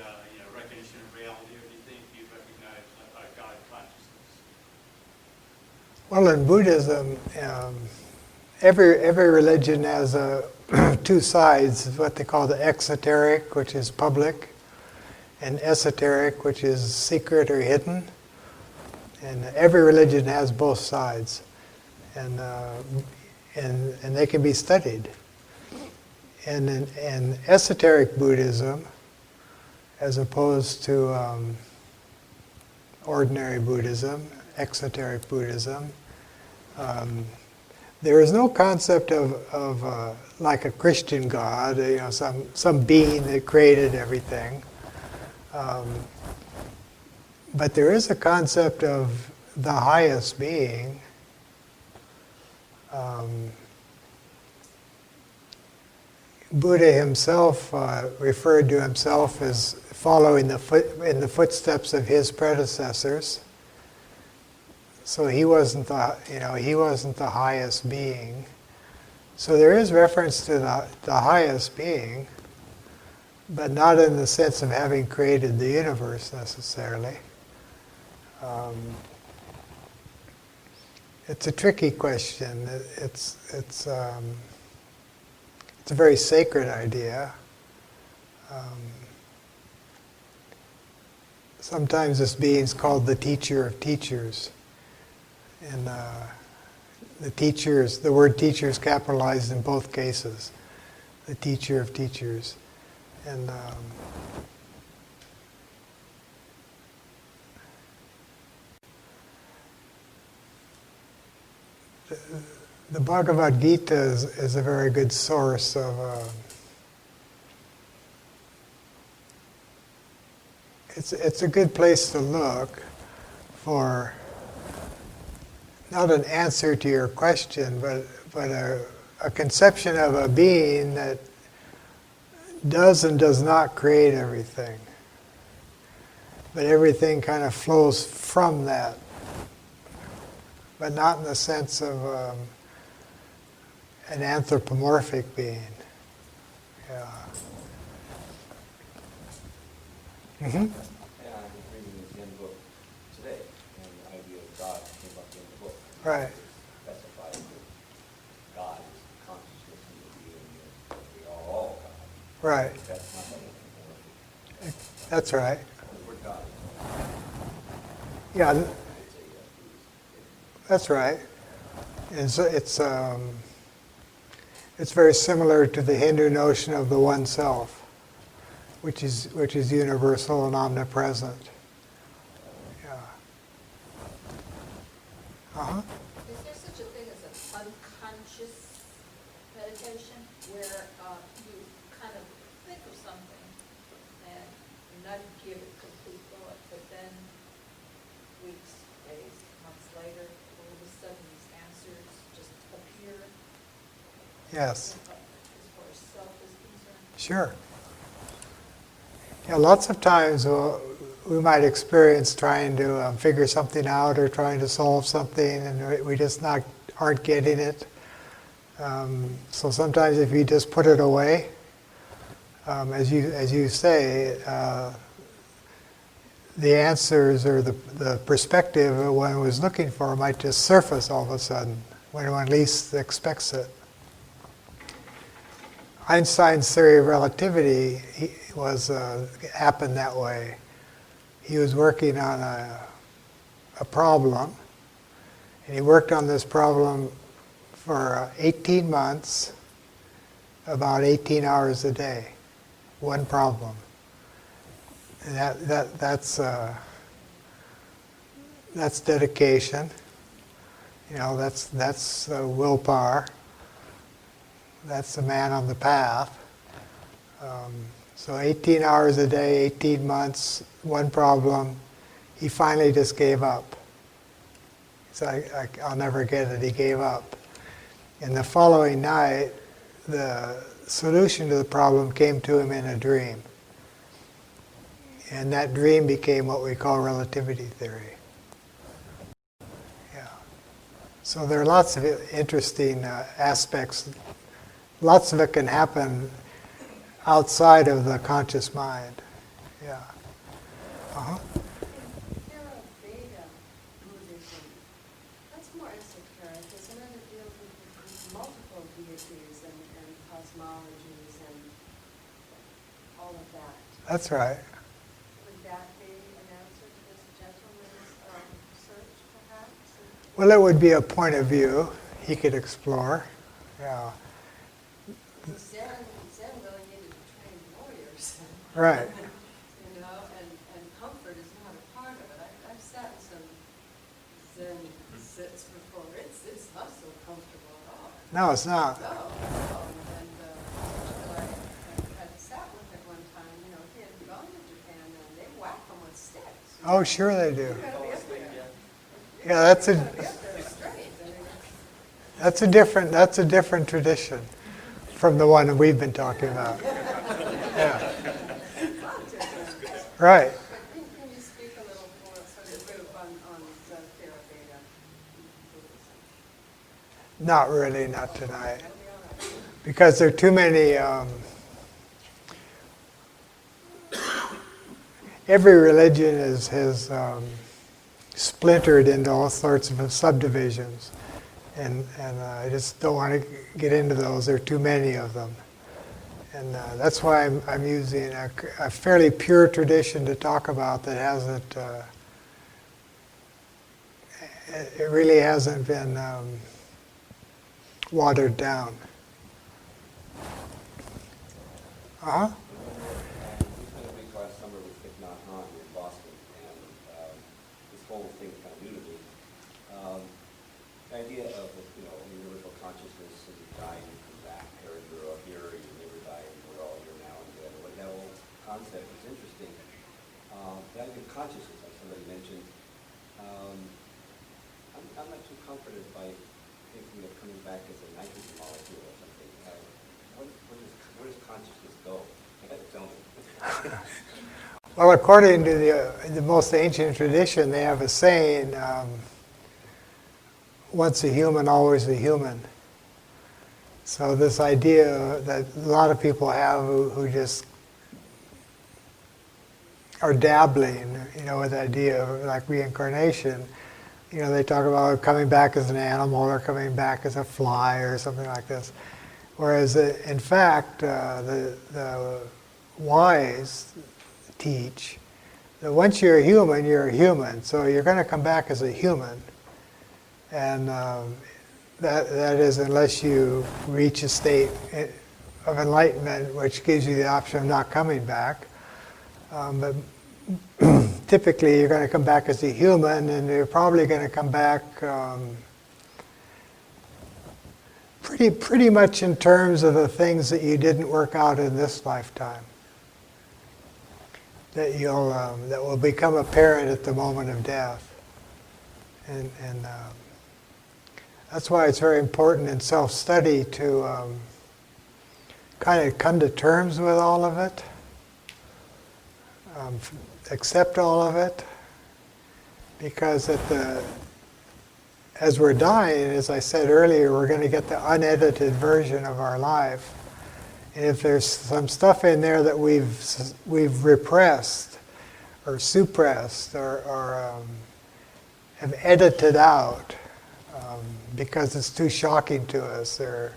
recognition of reality, or do you think you recognize a God consciousness? Well, in Buddhism, every religion has two sides, what they call the exoteric, which is public, and esoteric, which is secret or hidden. And every religion has both sides, and they can be studied. And in esoteric Buddhism, as opposed to ordinary Buddhism, exoteric Buddhism, there is no concept of like a Christian God, some being that created everything. But there is a concept of the highest being. Buddha himself referred to himself as following in the footsteps of his predecessors. So he wasn't the highest being. So there is reference to the highest being, but not in the sense of having created the universe necessarily. It's a tricky question. It's a very sacred idea. Sometimes this being is called the teacher of teachers. And the word teacher is capitalized in both cases. The teacher of teachers. And the Bhagavad Gita is a very good source of it's a good place to look for not an answer to your question, but a conception of a being that does and does not create everything. But everything kind of flows from that. But not in the sense of an anthropomorphic being. Yeah. Mm-hmm. And I was reading the Zen book today, and the idea of God came up in the book. Right. It specifies that God is the consciousness and the being that we are all God. Right. That's not anthropomorphic. That's right. The word God is Yeah, that's right. And so it's very similar to the Hindu notion of the one self, which is universal and omnipresent. Yeah. Uh-huh. Is there such a thing as an unconscious meditation where you kind of think of something and you're not give it complete thought, but then weeks, days, months later, all of a sudden these answers just appear? Yes. As far as self is concerned? Sure. Yeah, lots of times we might experience trying to figure something out or trying to solve something, and we just aren't getting it. So sometimes if you just put it away, as you say, the answers or the perspective one was looking for might just surface all of a sudden when one least expects it. Einstein's theory of relativity happened that way. He was working on a problem, and he worked on this problem for 18 months, about 18 hours a day. one problem. And that's dedication. You know, that's willpower. That's the man on the path. So 18 hours a day, 18 months, one problem. He finally just gave up. So I'll never get it. He gave up. And the following night, the solution to the problem came to him in a dream. And that dream became what we call relativity theory. Yeah. So there are lots of interesting aspects. Lots of it can happen outside of the conscious mind. Yeah. Uh-huh. Theravada Buddhism, that's more esoteric, isn't it? It deals with multiple deities and cosmologies and all of that. That's right. Would that be an answer to this gentleman's search, perhaps? Well, it would be a point of view he could explore. Yeah. Zen really needed to train warriors. Right. You know, and comfort is not a part of it. I've sat in some Zen sits before. It's not so comfortable at all. No, it's not. No, no. And I sat with it one time. You know, he had gone to Japan and they whack them with sticks. Oh, sure they do. You gotta be up there. Yeah, that's You gotta be up there straight. I mean, that's a different tradition from the one that we've been talking about. Yeah. it's not different. Right. But can you speak a little more sort of group on the Theravada Buddhism? Not really, not tonight. That'll be all right. Because there are too many, every religion has splintered into all sorts of subdivisions. And I just don't want to get into those. There are too many of them. And that's why I'm using a fairly pure tradition to talk about that hasn't, it really hasn't been watered down. Uh-huh. We spent a week last summer with Thich Nhat Hanh in Boston, and this whole thing is kind of new to me. The idea of universal consciousness, and you die and you come back, or you're up here, or you never die, and we're all here now and then. But that whole concept is interesting. The idea of consciousness, like somebody mentioned, I'm not too comforted by thinking of coming back as a nitrogen molecule or something. Where does consciousness go? Tell me. Well, according to the most ancient tradition, they have a saying, once a human, always a human. So this idea that a lot of people have who just are dabbling, with the idea of like reincarnation. They talk about coming back as an animal or coming back as a fly or something like this. Whereas, in fact, the wise teach that once you're a human, you're a human. So you're going to come back as a human. And that is unless you reach a state of enlightenment, which gives you the option of not coming back. But typically, you're going to come back as a human, and you're probably going to come back pretty much in terms of the things that you didn't work out in this lifetime. That that will become apparent at the moment of death, and that's why it's very important in self-study to kind of come to terms with all of it, accept all of it, because as we're dying, as I said earlier, we're going to get the unedited version of our life. And if there's some stuff in there that we've repressed or suppressed or have edited out because it's too shocking to us or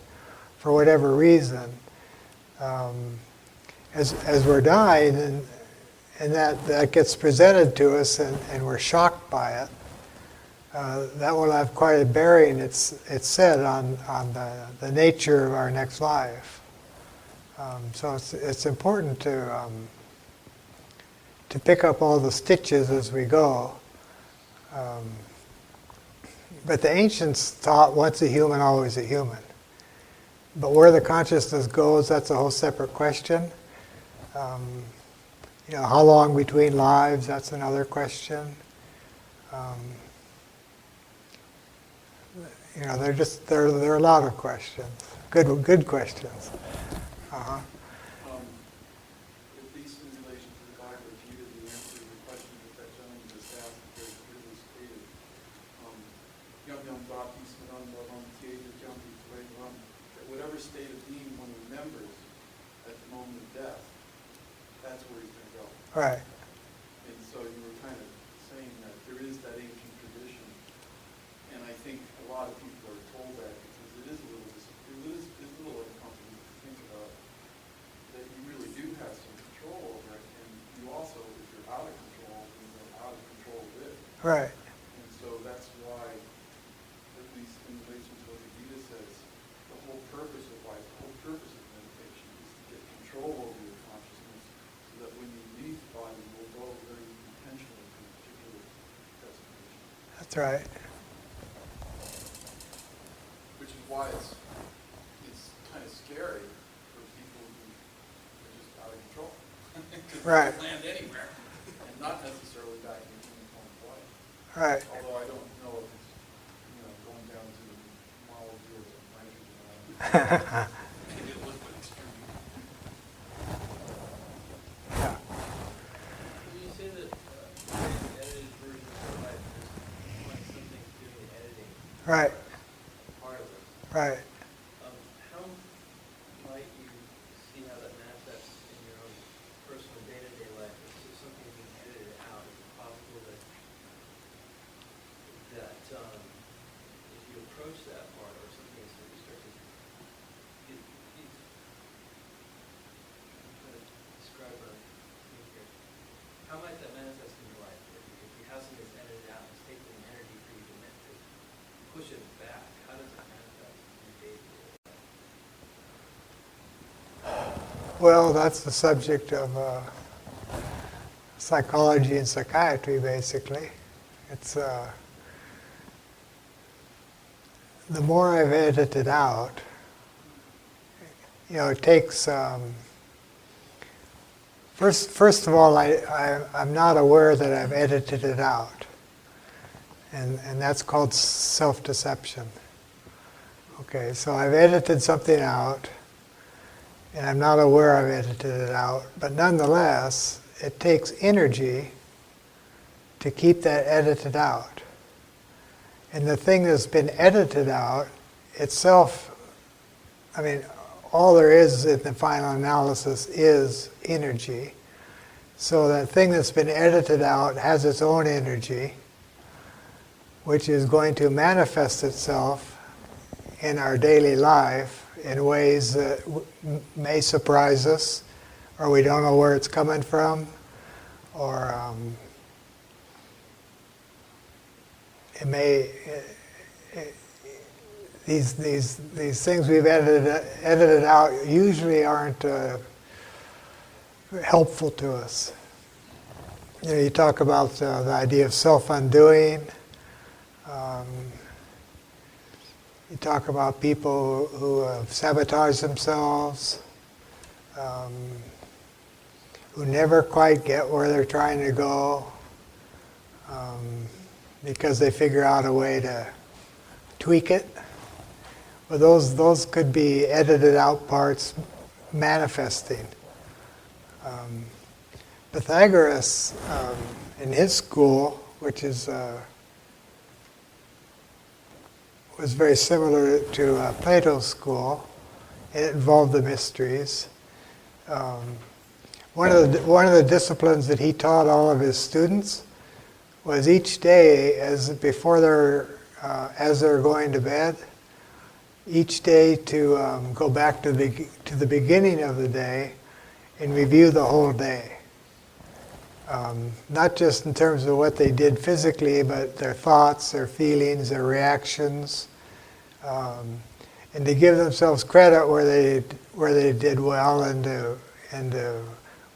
for whatever reason, as we're dying and that gets presented to us and we're shocked by it, that will have quite a bearing, it's said, on the nature of our next life. So it's important to pick up all the stitches as we go. But the ancients thought once a human, always a human. But where the consciousness goes, that's a whole separate question. How long between lives, that's another question. There are a lot of questions. Good questions. Uh-huh. At least in relation to the Bhagavad Gita, the answer to the question that gentleman just asked is very clearly stated. Yam yam bhakti smaran bhavam tyeja jambi tvayavam. That whatever state of being one remembers at the moment of death, that's where he's going to go. Right. And so you were kind of saying that there is that ancient tradition, and I think a lot of people are told that because it is a little uncomfortable to think about that you really do have some control over it, and you also, if you're out of control, then you're out of control with it. Right. And so that's why, at least in relation to what the Gita says, the whole purpose of meditation is to get control over your consciousness so that when you leave the body, you will go very intentionally to a particular destination. That's right. Which is why it's kind of scary for people who are just out of control. Because Right. they can land anywhere and not necessarily back in the human form of life. Right. Although I don't know if it's, going down to molecules of nitrogen. Maybe a liquid extreme. Yeah. You say that edited version of life is like something doing editing, Right. part of it. Right. How might you see how that manifests in your own personal day-to-day life? If something being edited out, is it possible that if you approach that part or something is sort of start to I'm trying to describe what I'm thinking here. How might that manifest in your life? If you have something that's edited out, it's taking energy for you to push it back. How does it manifest in your day-to-day life? Well, that's the subject of psychology and psychiatry, basically. It's the more I've edited out, it takes. First of all, I'm not aware that I've edited it out, and that's called self-deception. Okay, so I've edited something out, and I'm not aware I've edited it out, but nonetheless, it takes energy to keep that edited out. And the thing that's been edited out itself, all there is in the final analysis is energy. So that thing that's been edited out has its own energy, which is going to manifest itself in our daily life in ways that may surprise us, or we don't know where it's coming from, or it may. These things we've edited out usually aren't helpful to us. You talk about the idea of self-undoing. You talk about people who have sabotaged themselves, who never quite get where they're trying to go, because they figure out a way to tweak it. Well, those could be edited out parts manifesting. Pythagoras, in his school, which is was very similar to Plato's school, it involved the mysteries. One of the disciplines that he taught all of his students was each day, as they're going to bed, each day to go back to the beginning of the day and review the whole day. Not just in terms of what they did physically, but their thoughts, their feelings, their reactions, and to give themselves credit where where they did well and to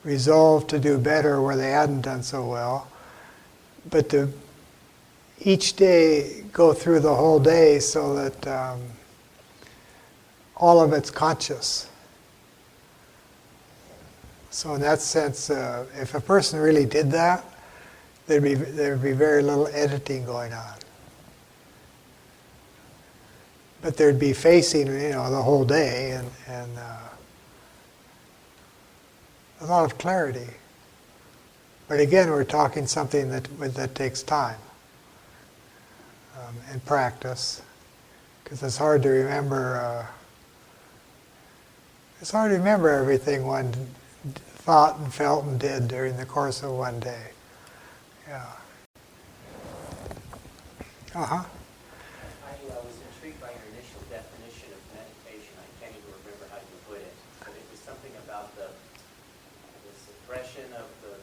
resolve to do better where they hadn't done so well. But to each day go through the whole day so that all of it's conscious. So in that sense, if a person really did that, there'd be very little editing going on. But there'd be facing, the whole day and a lot of clarity. But again, we're talking something that takes time and practice, because it's hard to remember. It's hard to remember everything one thought and felt and did during the course of one day. Yeah. Uh-huh. I was intrigued by your initial definition of meditation. I can't even remember how you put it, but it was something about the suppression of the,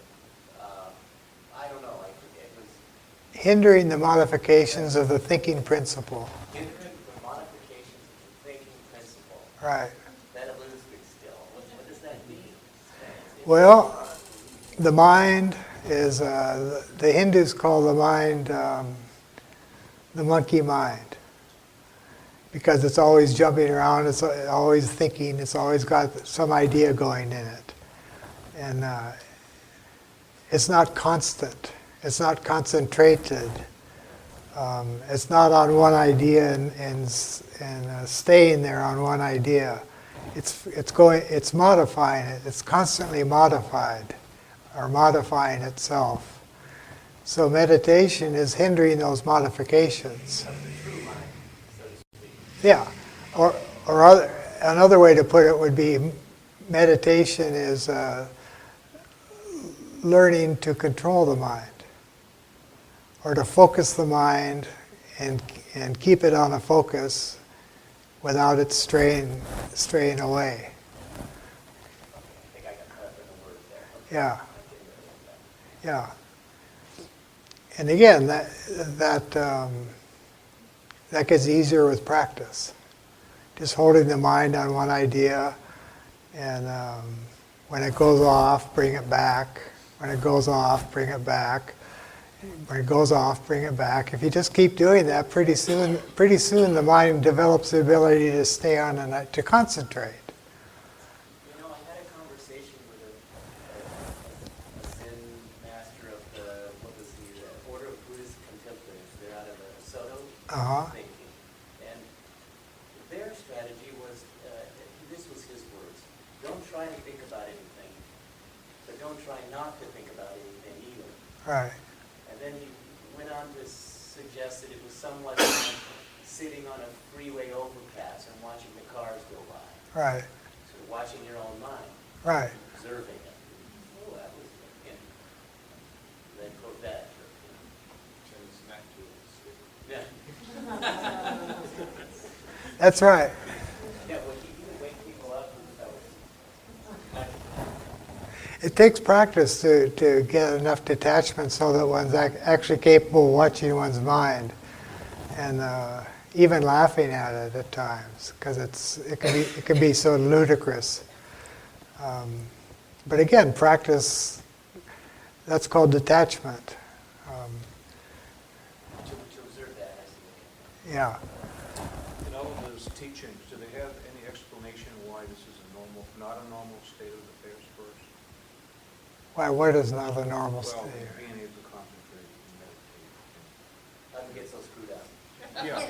I don't know, it was Hindering the modifications of the thinking principle. hindering the modifications of the thinking principle. Right. That eludes me still. What does that mean? Well, the mind is, the Hindus call the mind the monkey mind, because it's always jumping around, it's always thinking, it's always got some idea going in it. And it's not constant, it's not concentrated, it's not on one idea and staying there on one idea. It's modifying it. It's constantly modified, or modifying itself. So meditation is hindering those modifications. Yeah, or another way to put it would be meditation is learning to control the mind, or to focus the mind and keep it on a focus without it straying away. I think I got caught up in the word there. Yeah, yeah. And again, that gets easier with practice. Just holding the mind on one idea, and when it goes off, bring it back. When it goes off, bring it back. When it goes off, bring it back. If you just keep doing that, pretty soon the mind develops the ability to stay on and to concentrate. You know, I had a conversation with a Zen master of the Order of Buddhist Contemplatives. They're out of the Soto Uh-huh. thinking. And their strategy was, this was his words, don't try to think about anything, but don't try not to think about anything either. Right. And then he went on to suggest that it was somewhat like sitting on a freeway overpass and watching the cars go by. Right. Sort of watching your own mind. Right. Observing it. Oh, that was, then quote that. Yeah. That's right. Yeah, well, he would wake people up and It takes practice to get enough detachment so that one's actually capable of watching one's mind, and even laughing at it at times, because it can be so ludicrous. But again, practice, that's called detachment. to observe that as you Yeah. In all of those teachings, do they have any explanation why this is not a normal state of affairs first? Why? What is not a normal Well, state? being able to concentrate and meditate. doesn't get so screwed up. Yeah,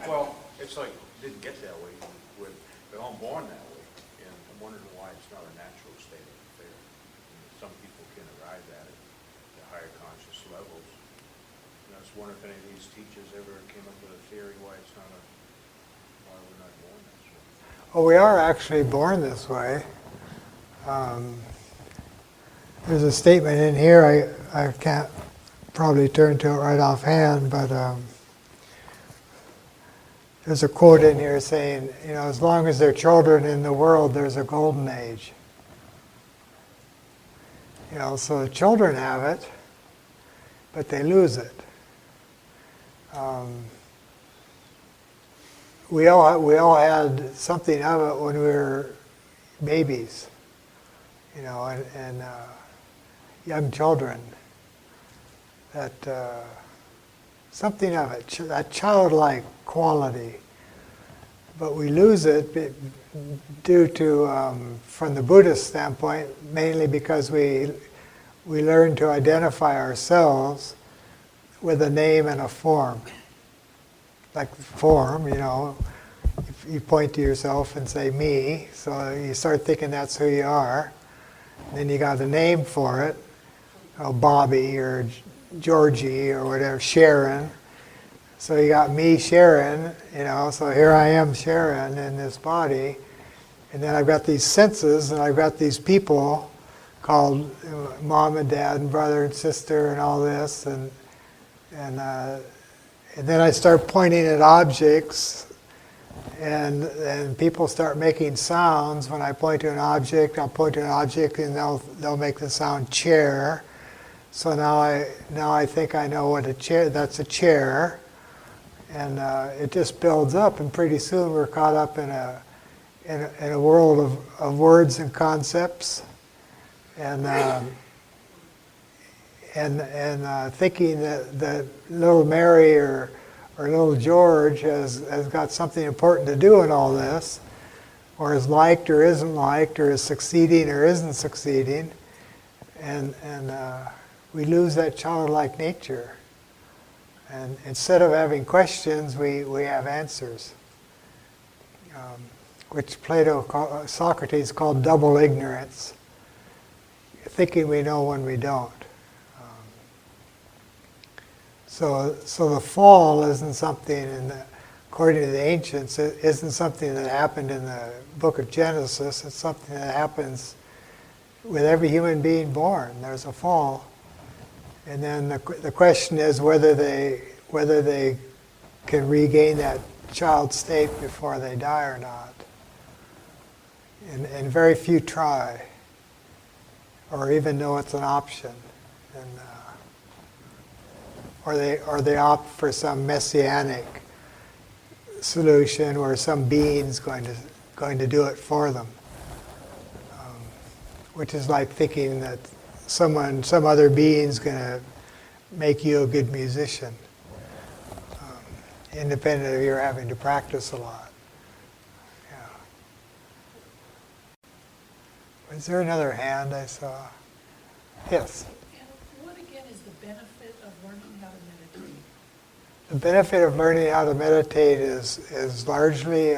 well, it's like, it didn't get that way. They're all born that way, and I'm wondering why it's not a natural state of affairs. Some people can arrive at it at higher conscious levels. And I was wondering if any of these teachers ever came up with a theory why we're not born this way. Well, we are actually born this way. There's a statement in here, I can't probably turn to it right offhand, but there's a quote in here saying, as long as there are children in the world, there's a golden age. So the children have it, but they lose it. We all had something of it when we were babies, and young children. That something of it, that childlike quality. But we lose it due to, from the Buddhist standpoint, mainly because we learn to identify ourselves with a name and a form. Like form, if you point to yourself and say me, so you start thinking that's who you are. Then you got a name for it, Bobby or Georgie or whatever, Sharon. So you got me, Sharon, so here I am, Sharon, in this body. And then I've got these senses, and I've got these people called mom and dad and brother and sister and all this. And then I start pointing at objects, and people start making sounds. When I point to an object, I'll point to an object, and they'll make the sound chair. So now I think I know what a chair. That's a chair. And it just builds up, and pretty soon we're caught up in a world of words and concepts, and thinking that little Mary or little George has got something important to do in all this, or is liked or isn't liked, or is succeeding or isn't succeeding, and we lose that childlike nature. And instead of having questions, we have answers, which Socrates called double ignorance, thinking we know when we don't. So the fall isn't something, according to the ancients, it isn't something that happened in the book of Genesis. It's something that happens with every human being born. There's a fall. And then the question is whether they can regain that child state before they die or not. And very few try, or even know it's an option. And, or they opt for some messianic solution where some being's going to do it for them, which is like thinking that some other being's going to make you a good musician, independent of your having to practice a lot. Yeah. Was there another hand I saw? Yes. And what again is the benefit of learning how to meditate? The benefit of learning how to meditate is largely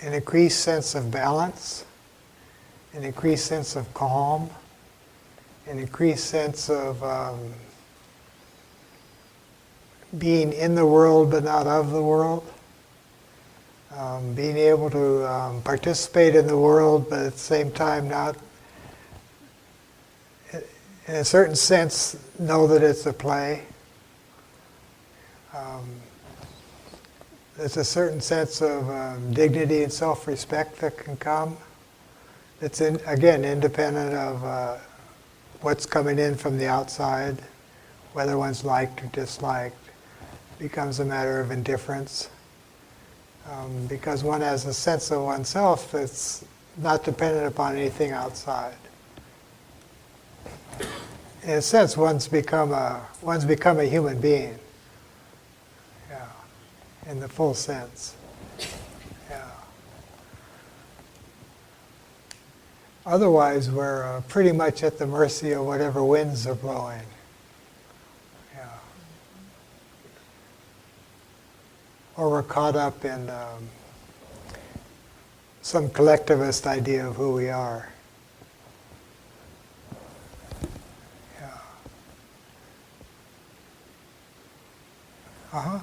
an increased sense of balance, an increased sense of calm, an increased sense of being in the world but not of the world, being able to participate in the world but at the same time not, in a certain sense, know that it's a play. There's a certain sense of dignity and self-respect that can come. It's, again, independent of what's coming in from the outside, whether one's liked or disliked. It becomes a matter of indifference. Because one has a sense of oneself that's not dependent upon anything outside. In a sense, one's become a human being. In the full sense. Yeah. Otherwise, we're pretty much at the mercy of whatever winds are blowing. Yeah. Or we're caught up in some collectivist idea of who we are. Yeah. Uh-huh.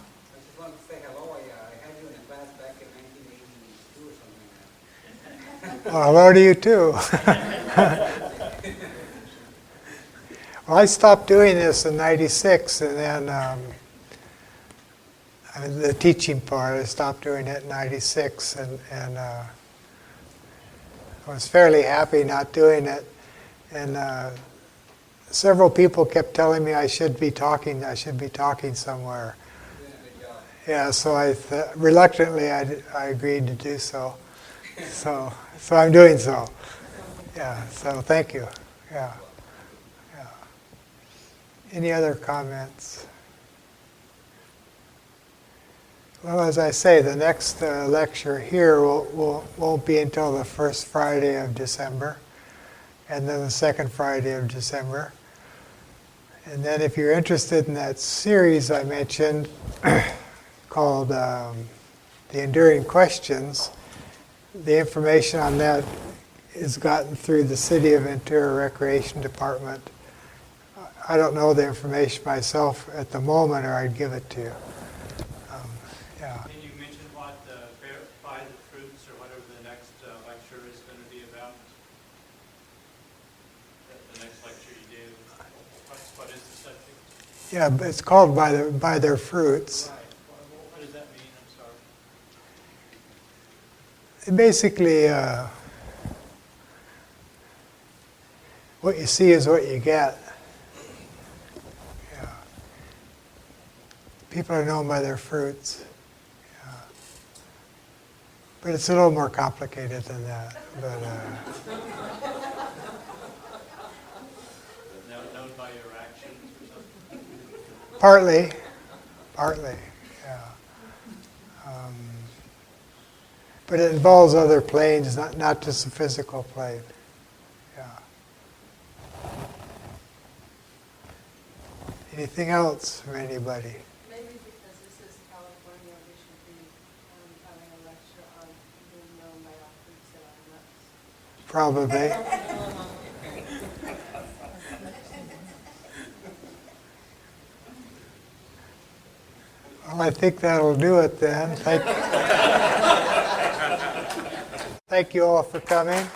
Well, hello to you too. Well, I stopped doing this in '96, and then the teaching part, I stopped doing it in '96, and I was fairly happy not doing it. And several people kept telling me I should be talking somewhere. Yeah, so reluctantly I agreed to do so. So I'm doing so. Yeah, so thank you. Yeah. Yeah. Any other comments? Well, as I say, the next lecture here won't be until the first Friday of December, and then the second Friday of December. And then if you're interested in that series I mentioned called The Enduring Questions, the information on that is gotten through the City of Ventura Recreation Department. I don't know the information myself at the moment, or I'd give it to you. Yeah. Can you mention what by the fruits or whatever the next lecture is going to be about? The next lecture you do, what is the subject? Yeah, but it's called by their fruits. Right. What does that mean? I'm sorry. Basically, what you see is what you get. Yeah. People are known by their fruits. Yeah. But it's a little more complicated than that. But Known by your actions or something? partly, yeah. But it involves other planes, not just the physical plane. Yeah. Anything else from anybody? Maybe because this is California, we should be having a lecture on being known by our fruits and our nuts. Probably. Well, I think that'll do it then. Thank you all for coming.